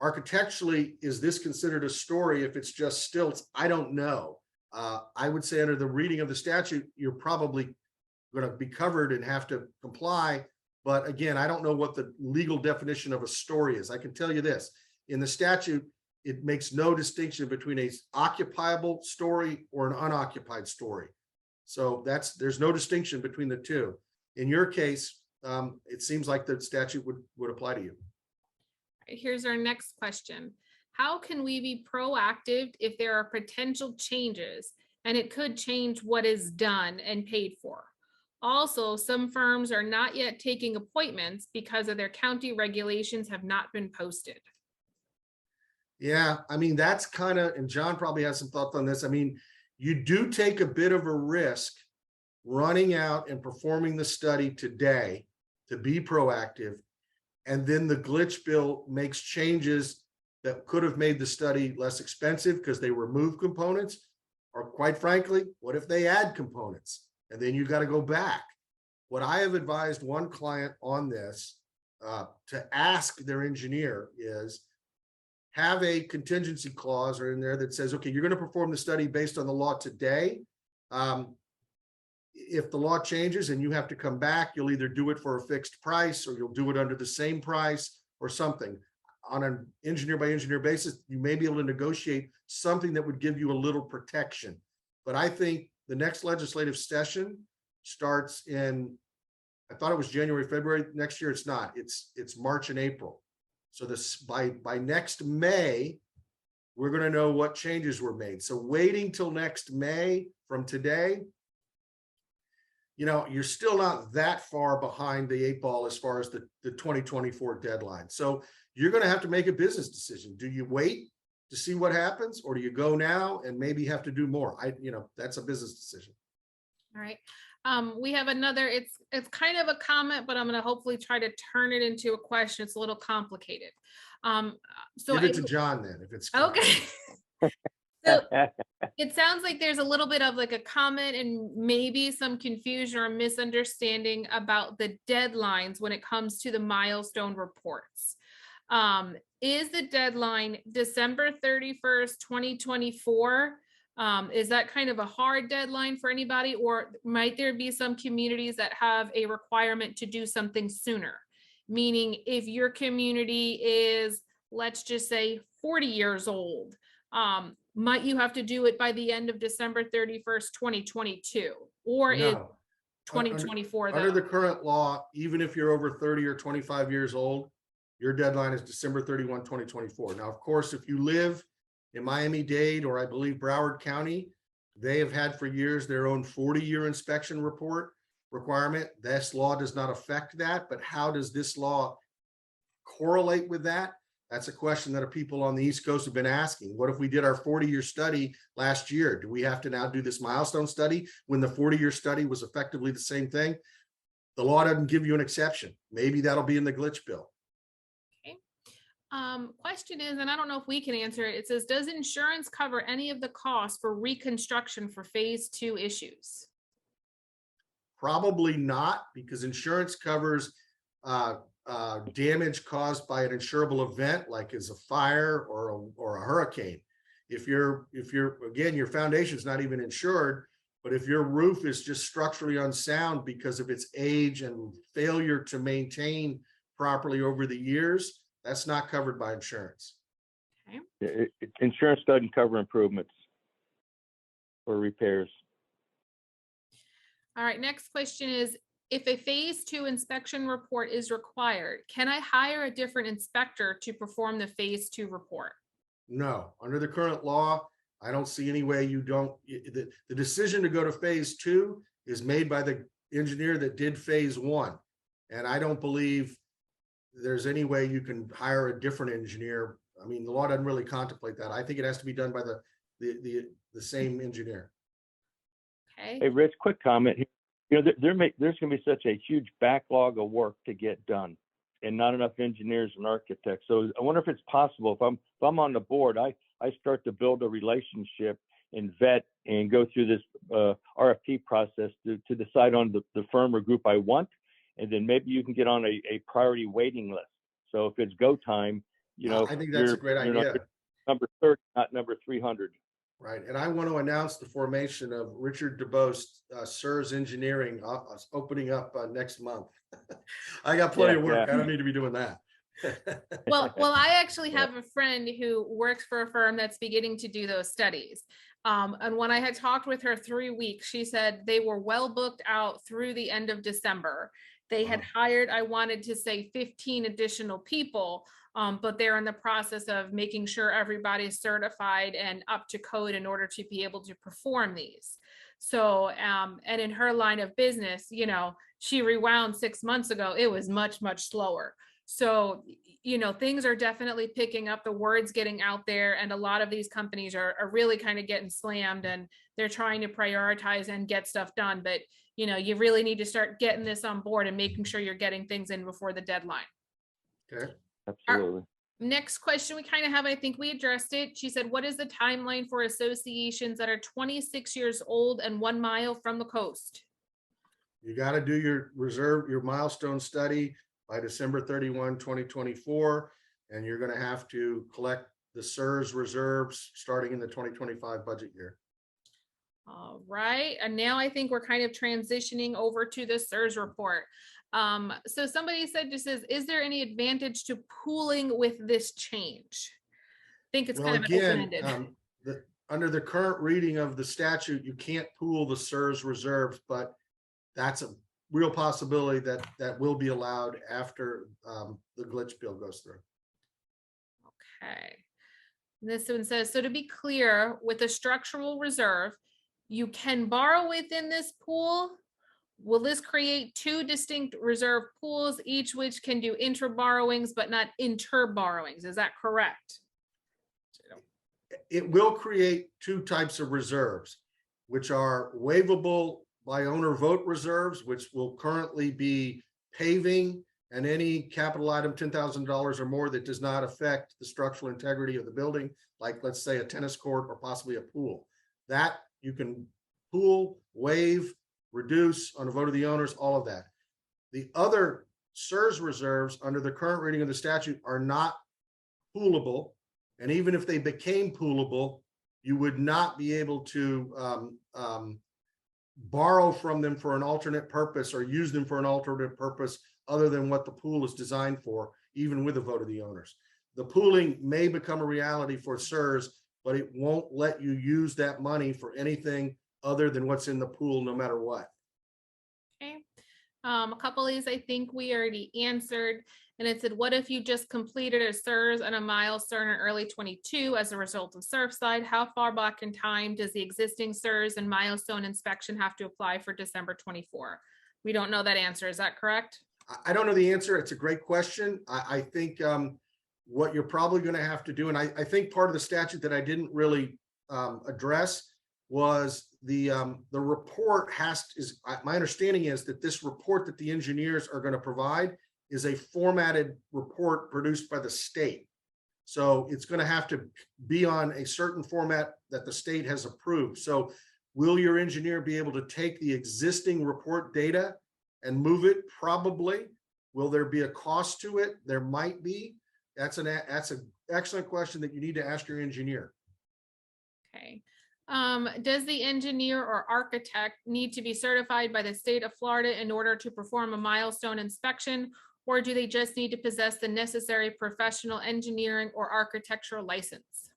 Architecturally, is this considered a story if it's just stilts? I don't know. I would say under the reading of the statute, you're probably going to be covered and have to comply. But again, I don't know what the legal definition of a story is. I can tell you this, in the statute, it makes no distinction between a occupiable story or an unoccupied story. So there's no distinction between the two. In your case, it seems like the statute would apply to you. Here's our next question. How can we be proactive if there are potential changes and it could change what is done and paid for? Also, some firms are not yet taking appointments because of their county regulations have not been posted. Yeah, I mean, that's kind of, and John probably has some thoughts on this. I mean, you do take a bit of a risk running out and performing the study today to be proactive. And then the glitch bill makes changes that could have made the study less expensive because they remove components, or quite frankly, what if they add components and then you got to go back? What I have advised one client on this to ask their engineer is have a contingency clause or in there that says, okay, you're going to perform the study based on the law today. If the law changes and you have to come back, you'll either do it for a fixed price or you'll do it under the same price or something. On an engineer by engineer basis, you may be able to negotiate something that would give you a little protection. But I think the next legislative session starts in, I thought it was January, February. Next year, it's not. It's March and April. So this by next May, we're going to know what changes were made. So waiting till next May from today, you're still not that far behind the 8 ball as far as the 2024 deadline. So you're going to have to make a business decision. Do you wait to see what happens, or do you go now and maybe have to do more? That's a business decision. All right. We have another, it's kind of a comment, but I'm going to hopefully try to turn it into a question. It's a little complicated. So give it to John then, if it's okay. So it sounds like there's a little bit of like a comment and maybe some confusion or misunderstanding about the deadlines when it comes to the milestone reports. Is the deadline December 31st, 2024? Is that kind of a hard deadline for anybody, or might there be some communities that have a requirement to do something sooner? Meaning if your community is, let's just say 40 years old, might you have to do it by the end of December 31st, 2022, or is 2024? Under the current law, even if you're over 30 or 25 years old, your deadline is December 31, 2024. Now, of course, if you live in Miami-Dade or I believe Broward County, They have had for years their own 40-year inspection report requirement. This law does not affect that, but how does this law correlate with that? That's a question that people on the East Coast have been asking. What if we did our 40-year study last year? Do we have to now do this milestone study when the 40-year study was effectively the same thing? The law doesn't give you an exception. Maybe that'll be in the glitch bill. Okay. Question is, and I don't know if we can answer it. It says, does insurance cover any of the costs for reconstruction for phase 2 issues? Probably not, because insurance covers damage caused by an insurable event, like as a fire or a hurricane. If you're again, your foundation's not even insured, but if your roof is just structurally unsound because of its age and failure to maintain properly over the years, that's not covered by insurance. Okay. Insurance doesn't cover improvements or repairs. All right, next question is, if a phase 2 inspection report is required, can I hire a different inspector to perform the phase 2 report? No, under the current law, I don't see any way you don't. The decision to go to phase 2 is made by the engineer that did phase 1. And I don't believe there's any way you can hire a different engineer. I mean, the law doesn't really contemplate that. I think it has to be done by the same engineer. Okay. Hey, Rich, quick comment here. You know, there's going to be such a huge backlog of work to get done, and not enough engineers and architects. So I wonder if it's possible, if I'm on the board, I start to build a relationship and vet and go through this RFP process to decide on the firm or group I want, and then maybe you can get on a priority waiting list. So if it's go time, you know, I think that's a great idea. Number 30, not number 300. Right, and I want to announce the formation of Richard DeBost, SIRS Engineering, opening up next month. I got plenty of work. I don't need to be doing that. Well, I actually have a friend who works for a firm that's beginning to do those studies. And when I had talked with her 3 weeks, she said they were well booked out through the end of December. They had hired, I wanted to say 15 additional people, but they're in the process of making sure everybody's certified and up to code in order to be able to perform these. So, and in her line of business, you know, she rewound 6 months ago, it was much, much slower. So, you know, things are definitely picking up, the word's getting out there, and a lot of these companies are really kind of getting slammed, and they're trying to prioritize and get stuff done. But, you know, you really need to start getting this on board and making sure you're getting things in before the deadline. Okay. Absolutely. Next question we kind of have, I think we addressed it. She said, what is the timeline for associations that are 26 years old and 1 mile from the coast? You got to do your milestone study by December 31, 2024, and you're going to have to collect the SIRS reserves starting in the 2025 budget year. All right, and now I think we're kind of transitioning over to the SIRS report. So somebody said, is there any advantage to pooling with this change? I think it's kind of open-ended. Under the current reading of the statute, you can't pool the SIRS reserves, but that's a real possibility that will be allowed after the glitch bill goes through. Okay. This one says, so to be clear, with a structural reserve, you can borrow within this pool. Will this create 2 distinct reserve pools, each which can do intra borrowings but not inter borrowings? Is that correct? It will create 2 types of reserves, which are waivable by owner vote reserves, which will currently be paving and any capital item $10,000 or more that does not affect the structural integrity of the building, like let's say a tennis court or possibly a pool. That you can pool, waive, reduce on a vote of the owners, all of that. The other SIRS reserves under the current reading of the statute are not poolable. And even if they became poolable, you would not be able to borrow from them for an alternate purpose or use them for an alternate purpose other than what the pool is designed for, even with a vote of the owners. The pooling may become a reality for SIRS, but it won't let you use that money for anything other than what's in the pool, no matter what. Okay. A couple of these I think we already answered. And it said, what if you just completed a SIRS and a milestone in early 22 as a result of Surfside? How far back in time does the existing SIRS and milestone inspection have to apply for December 24? We don't know that answer. Is that correct? I don't know the answer. It's a great question. I think what you're probably going to have to do, and I think part of the statute that I didn't really address was the report my understanding is that this report that the engineers are going to provide is a formatted report produced by the state. So it's going to have to be on a certain format that the state has approved. So will your engineer be able to take the existing report data and move it? Probably. Will there be a cost to it? There might be. That's an excellent question that you need to ask your engineer. Okay. Does the engineer or architect need to be certified by the state of Florida in order to perform a milestone inspection, or do they just need to possess the necessary professional engineering or architectural license?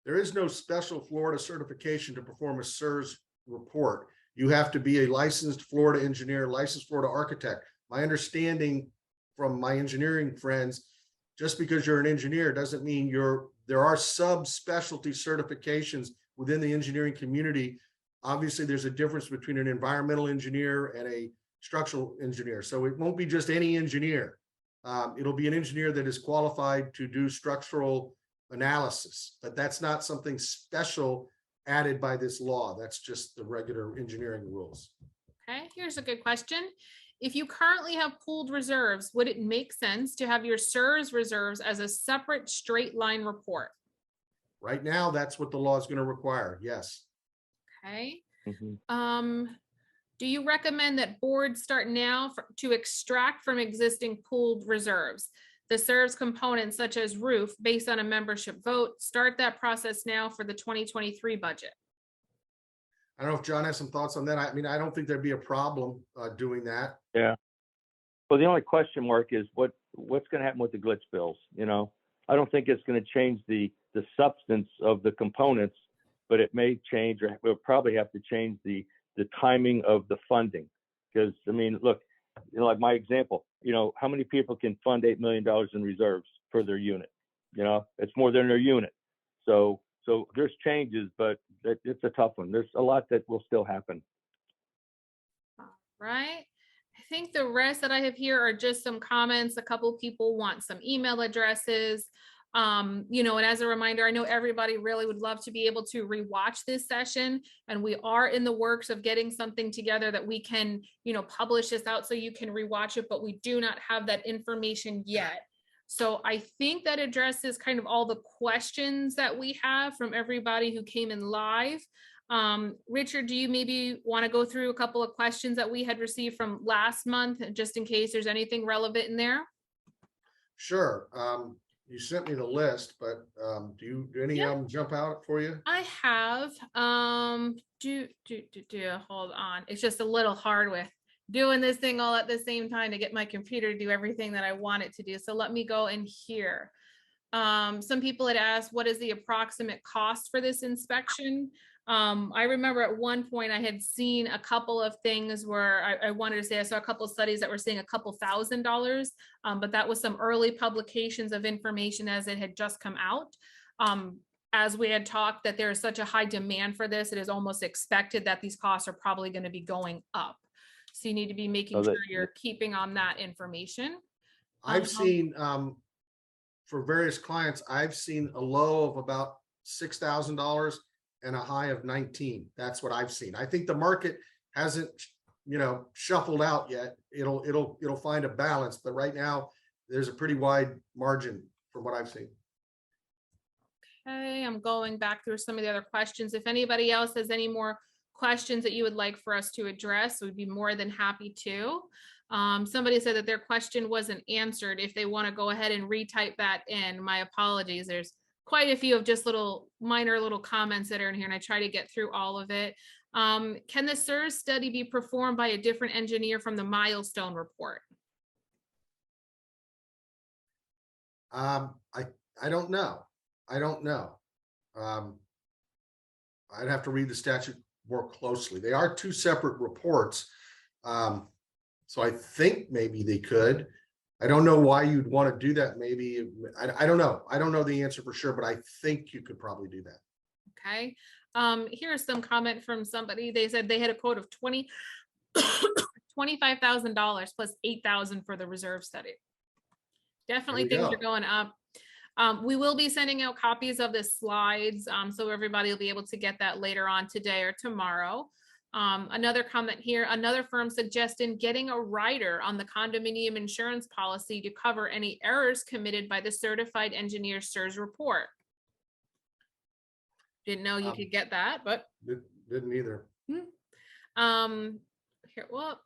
There is no special Florida certification to perform a SIRS report. You have to be a licensed Florida engineer, licensed Florida architect. My understanding from my engineering friends, just because you're an engineer doesn't mean there are subspecialty certifications within the engineering community. Obviously, there's a difference between an environmental engineer and a structural engineer. So it won't be just any engineer. It'll be an engineer that is qualified to do structural analysis, but that's not something special added by this law. That's just the regular engineering rules. Okay, here's a good question. If you currently have pooled reserves, would it make sense to have your SIRS reserves as a separate straight line report? Right now, that's what the law is going to require. Yes. Okay. Mhm. Do you recommend that boards start now to extract from existing pooled reserves the SIRS components such as roof based on a membership vote? Start that process now for the 2023 budget. I don't know if John has some thoughts on that. I mean, I don't think there'd be a problem doing that. Yeah. Well, the only question mark is what's going to happen with the glitch bills. You know, I don't think it's going to change the substance of the components, but it may change, or we'll probably have to change the timing of the funding. Because I mean, look, you know, like my example, you know, how many people can fund $8 million in reserves for their unit? You know, it's more than their unit. So there's changes, but it's a tough one. There's a lot that will still happen. Right. I think the rest that I have here are just some comments. A couple people want some email addresses. You know, and as a reminder, I know everybody really would love to be able to rewatch this session, and we are in the works of getting something together that we can, you know, publish this out so you can rewatch it, but we do not have that information yet. So I think that addresses kind of all the questions that we have from everybody who came in live. Richard, do you maybe want to go through a couple of questions that we had received from last month, just in case there's anything relevant in there? Sure. You sent me the list, but do any of them jump out for you? I have. Hold on. It's just a little hard with doing this thing all at the same time to get my computer to do everything that I want it to do. So let me go in here. Some people had asked, what is the approximate cost for this inspection? I remember at one point I had seen a couple of things where I wanted to say I saw a couple of studies that were saying a couple $1,000s, but that was some early publications of information as it had just come out. As we had talked that there is such a high demand for this, it is almost expected that these costs are probably going to be going up. So you need to be making sure you're keeping on that information. I've seen, for various clients, I've seen a low of about $6,000 and a high of 19. That's what I've seen. I think the market hasn't, you know, shuffled out yet. It'll find a balance, but right now there's a pretty wide margin from what I've seen. Okay, I'm going back through some of the other questions. If anybody else has any more questions that you would like for us to address, we'd be more than happy to. Somebody said that their question wasn't answered. If they want to go ahead and retype that in, my apologies. There's quite a few of just minor little comments that are in here, and I try to get through all of it. Can the SIRS study be performed by a different engineer from the milestone report? I don't know. I don't know. I'd have to read the statute more closely. They are two separate reports. So I think maybe they could. I don't know why you'd want to do that. Maybe, I don't know. I don't know the answer for sure, but I think you could probably do that. Okay. Here's some comment from somebody. They said they had a quote of $25,000 plus 8,000 for the reserve study. Definitely There we things are go. going up. We will be sending out copies of the slides, so everybody will be able to get that later on today or tomorrow. Another comment here, another firm suggested getting a rider on the condominium insurance policy to cover any errors committed by the certified engineer SIRS report. Didn't know you could get that, but Didn't either. here, well,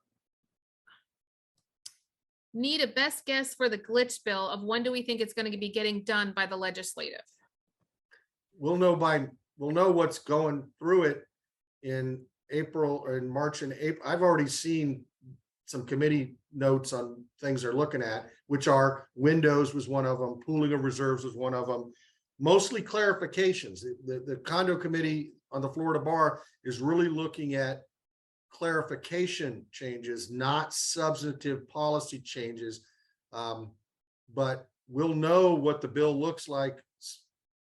need a best guess for the glitch bill of when do we think it's going to be getting done by the legislative? We'll know what's going through it in April or in March and April. I've already seen some committee notes on things they're looking at, which are windows was one of them, pooling of reserves was one of them, mostly clarifications. The condo committee on the Florida bar is really looking at clarification changes, not substantive policy changes. But we'll know what the bill looks like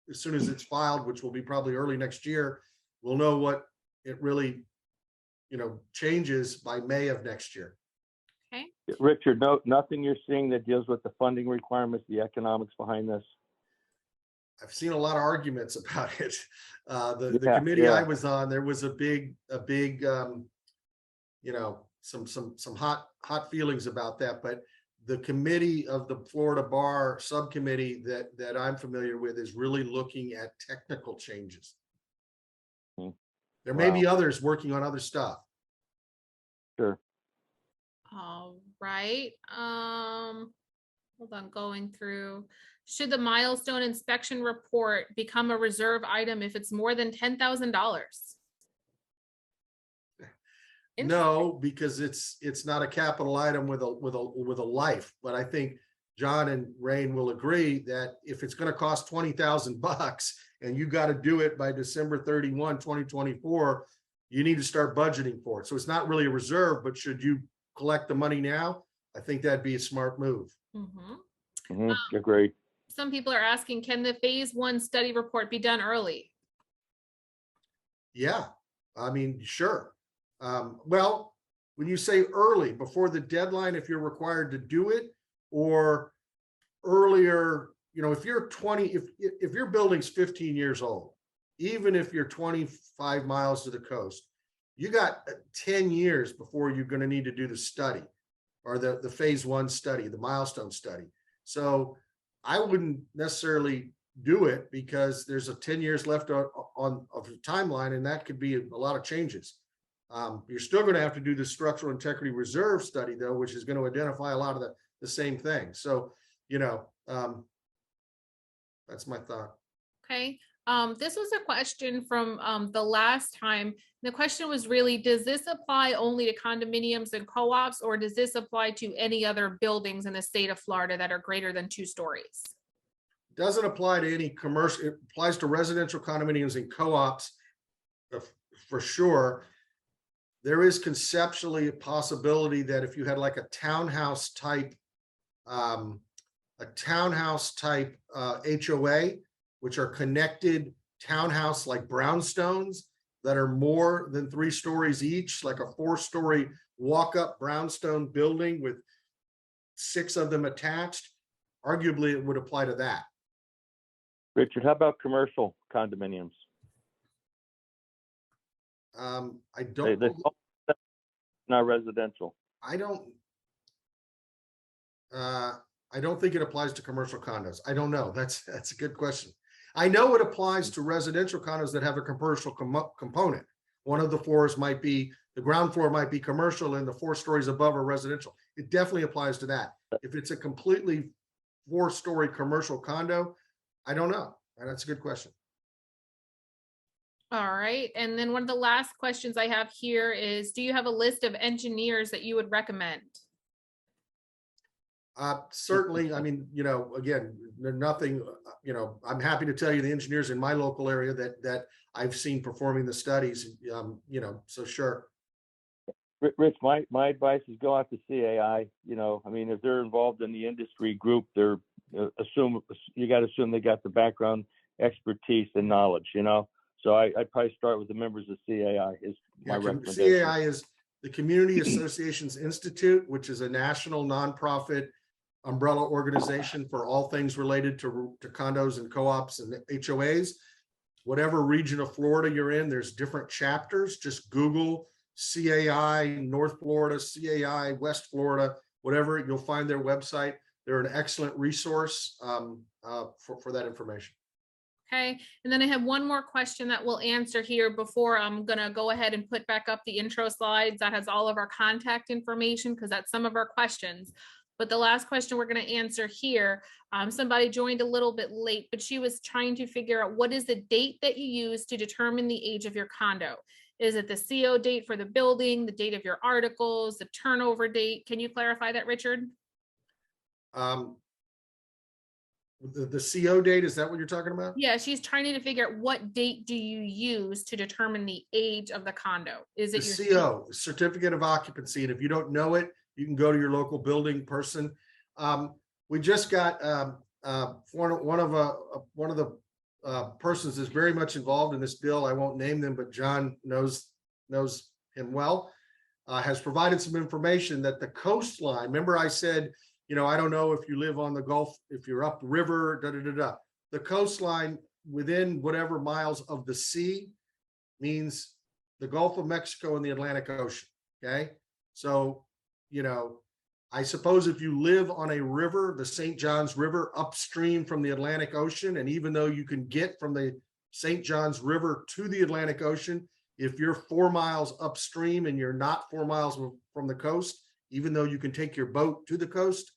as soon as it's filed, which will be probably early next year. We'll know what it really, changes by May of next year. Okay. Richard, nothing you're seeing that deals with the funding requirements, the economics behind this? I've seen a lot of arguments about it. The committee I was on, there was a big, some hot feelings about that. But the committee of the Florida Bar subcommittee that I'm familiar with is really looking at technical changes. There may be others working on other stuff. Sure. All right. Hold on, going through. Should the milestone inspection report become a reserve item if it's more than $10,000? No, because it's not a capital item with a life. But I think John and Rain will agree that if it's going to cost $20,000 and you got to do it by December 31, 2024, you need to start budgeting for it. So it's not really a reserve, but should you collect the money now? I think that'd be a smart move. Agreed. Some people are asking, can the phase 1 study report be done early? Yeah, I mean, sure. Well, when you say early, before the deadline, if you're required to do it, or earlier, if you're 20, if your building's 15 years old, even if you're 25 miles to the coast, you got 10 years before you're going to need to do the study, or the phase 1 study, the milestone study. So I wouldn't necessarily do it because there's a 10 years left on the timeline, and that could be a lot of changes. You're still going to have to do the structural integrity reserve study, though, which is going to identify a lot of the same things. So, that's my thought. Okay. This was a question from the last time. The question was really, does this apply only to condominiums and co-ops, or does this apply to any other buildings in the state of Florida that are greater than 2 stories? Doesn't apply to any commercial. It applies to residential condominiums and co-ops for sure. There is conceptually a possibility that if you had like a townhouse type HOA, which are connected townhouse like brownstones that are more than 3 stories each, like a 4-story walk-up brownstone building with 6 of them attached, arguably it would apply to that. Richard, how about commercial condominiums? I don't. Not residential. I don't think it applies to commercial condos. I don't know. That's a good question. I know it applies to residential condos that have a commercial component. One of the floors might be, the ground floor might be commercial and the 4 stories above are residential. It definitely applies to that. If it's a completely 4-story commercial condo, I don't know. That's a good question. All right. And then one of the last questions I have here is, do you have a list of engineers that you would recommend? Certainly. I mean, again, nothing, I'm happy to tell you the engineers in my local area that I've seen performing the studies, so sure. Rich, my advice is go out to CAI. You know, I mean, if they're involved in the industry group, they're you got to assume they got the background, expertise, and knowledge. You know, so I'd probably start with the members of CAI. Is my recommendation. CAI is the Community Associations Institute, which is a national nonprofit umbrella organization for all things related to condos and co-ops and HOAs. Whatever region of Florida you're in, there's different chapters. Just Google CAI North Florida, CAI West Florida, whatever, you'll find their website. They're an excellent resource for that information. Okay, and then I have one more question that we'll answer here before I'm gonna go ahead and put back up the intro slides that has all of our contact information, because that's some of our questions. But the last question we're going to answer here, somebody joined a little bit late, but she was trying to figure out what is the date that you use to determine the age of your condo? Is it the CO date for the building, the date of your articles, the turnover date? Can you clarify that, Richard? The CO date, is that what you're talking about? Yeah, she's trying to figure out what date do you use to determine the age of the condo? Is it the your CO, certificate of occupancy? And if you don't know it, you can go to your local building person. We just got one of the persons is very much involved in this bill. I won't name them, but John knows him well. Has provided some information that the coastline. Remember, I said, you know, I don't know if you live on the Gulf, if you're up river, The coastline within whatever miles of the sea means the Gulf of Mexico and the Atlantic Ocean. Okay, so you know, I suppose if you live on a river, the St. Johns River, upstream from the Atlantic Ocean, and even though you can get from the St. Johns River to the Atlantic Ocean, if you're 4 miles upstream and you're not 4 miles from the coast, even though you can take your boat to the coast,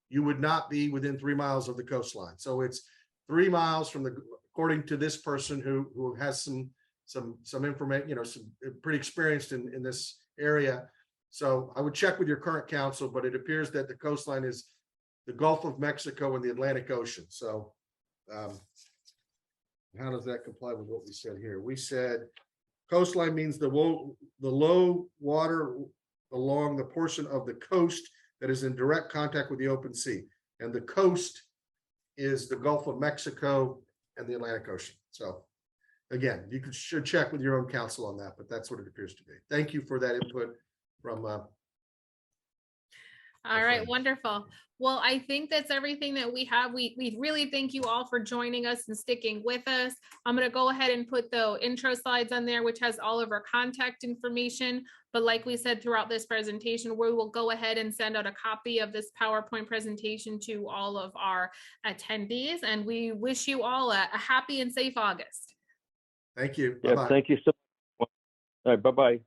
you would not be within 3 miles of the coastline. So it's 3 miles from according to this person who has some information, you know, some pretty experienced in this area. So I would check with your current counsel, but it appears that the coastline is the Gulf of Mexico and the Atlantic Ocean. So how does that comply with what we said here? We said coastline means the low water along the portion of the coast that is in direct contact with the open sea. And the coast is the Gulf of Mexico and the Atlantic Ocean. So again, you should check with your own counsel on that, but that's what it appears to be. Thank you for that input from all right, wonderful. Well, I think that's everything that we have. We really thank you all for joining us and sticking with us. I'm going to go ahead and put the intro slides on there, which has all of our contact information. But like we said throughout this presentation, we will go ahead and send out a copy of this PowerPoint presentation to all of our attendees. And we wish you all a happy and safe August. Thank you. Yeah, Bye-bye. thank you so much. All right, bye-bye.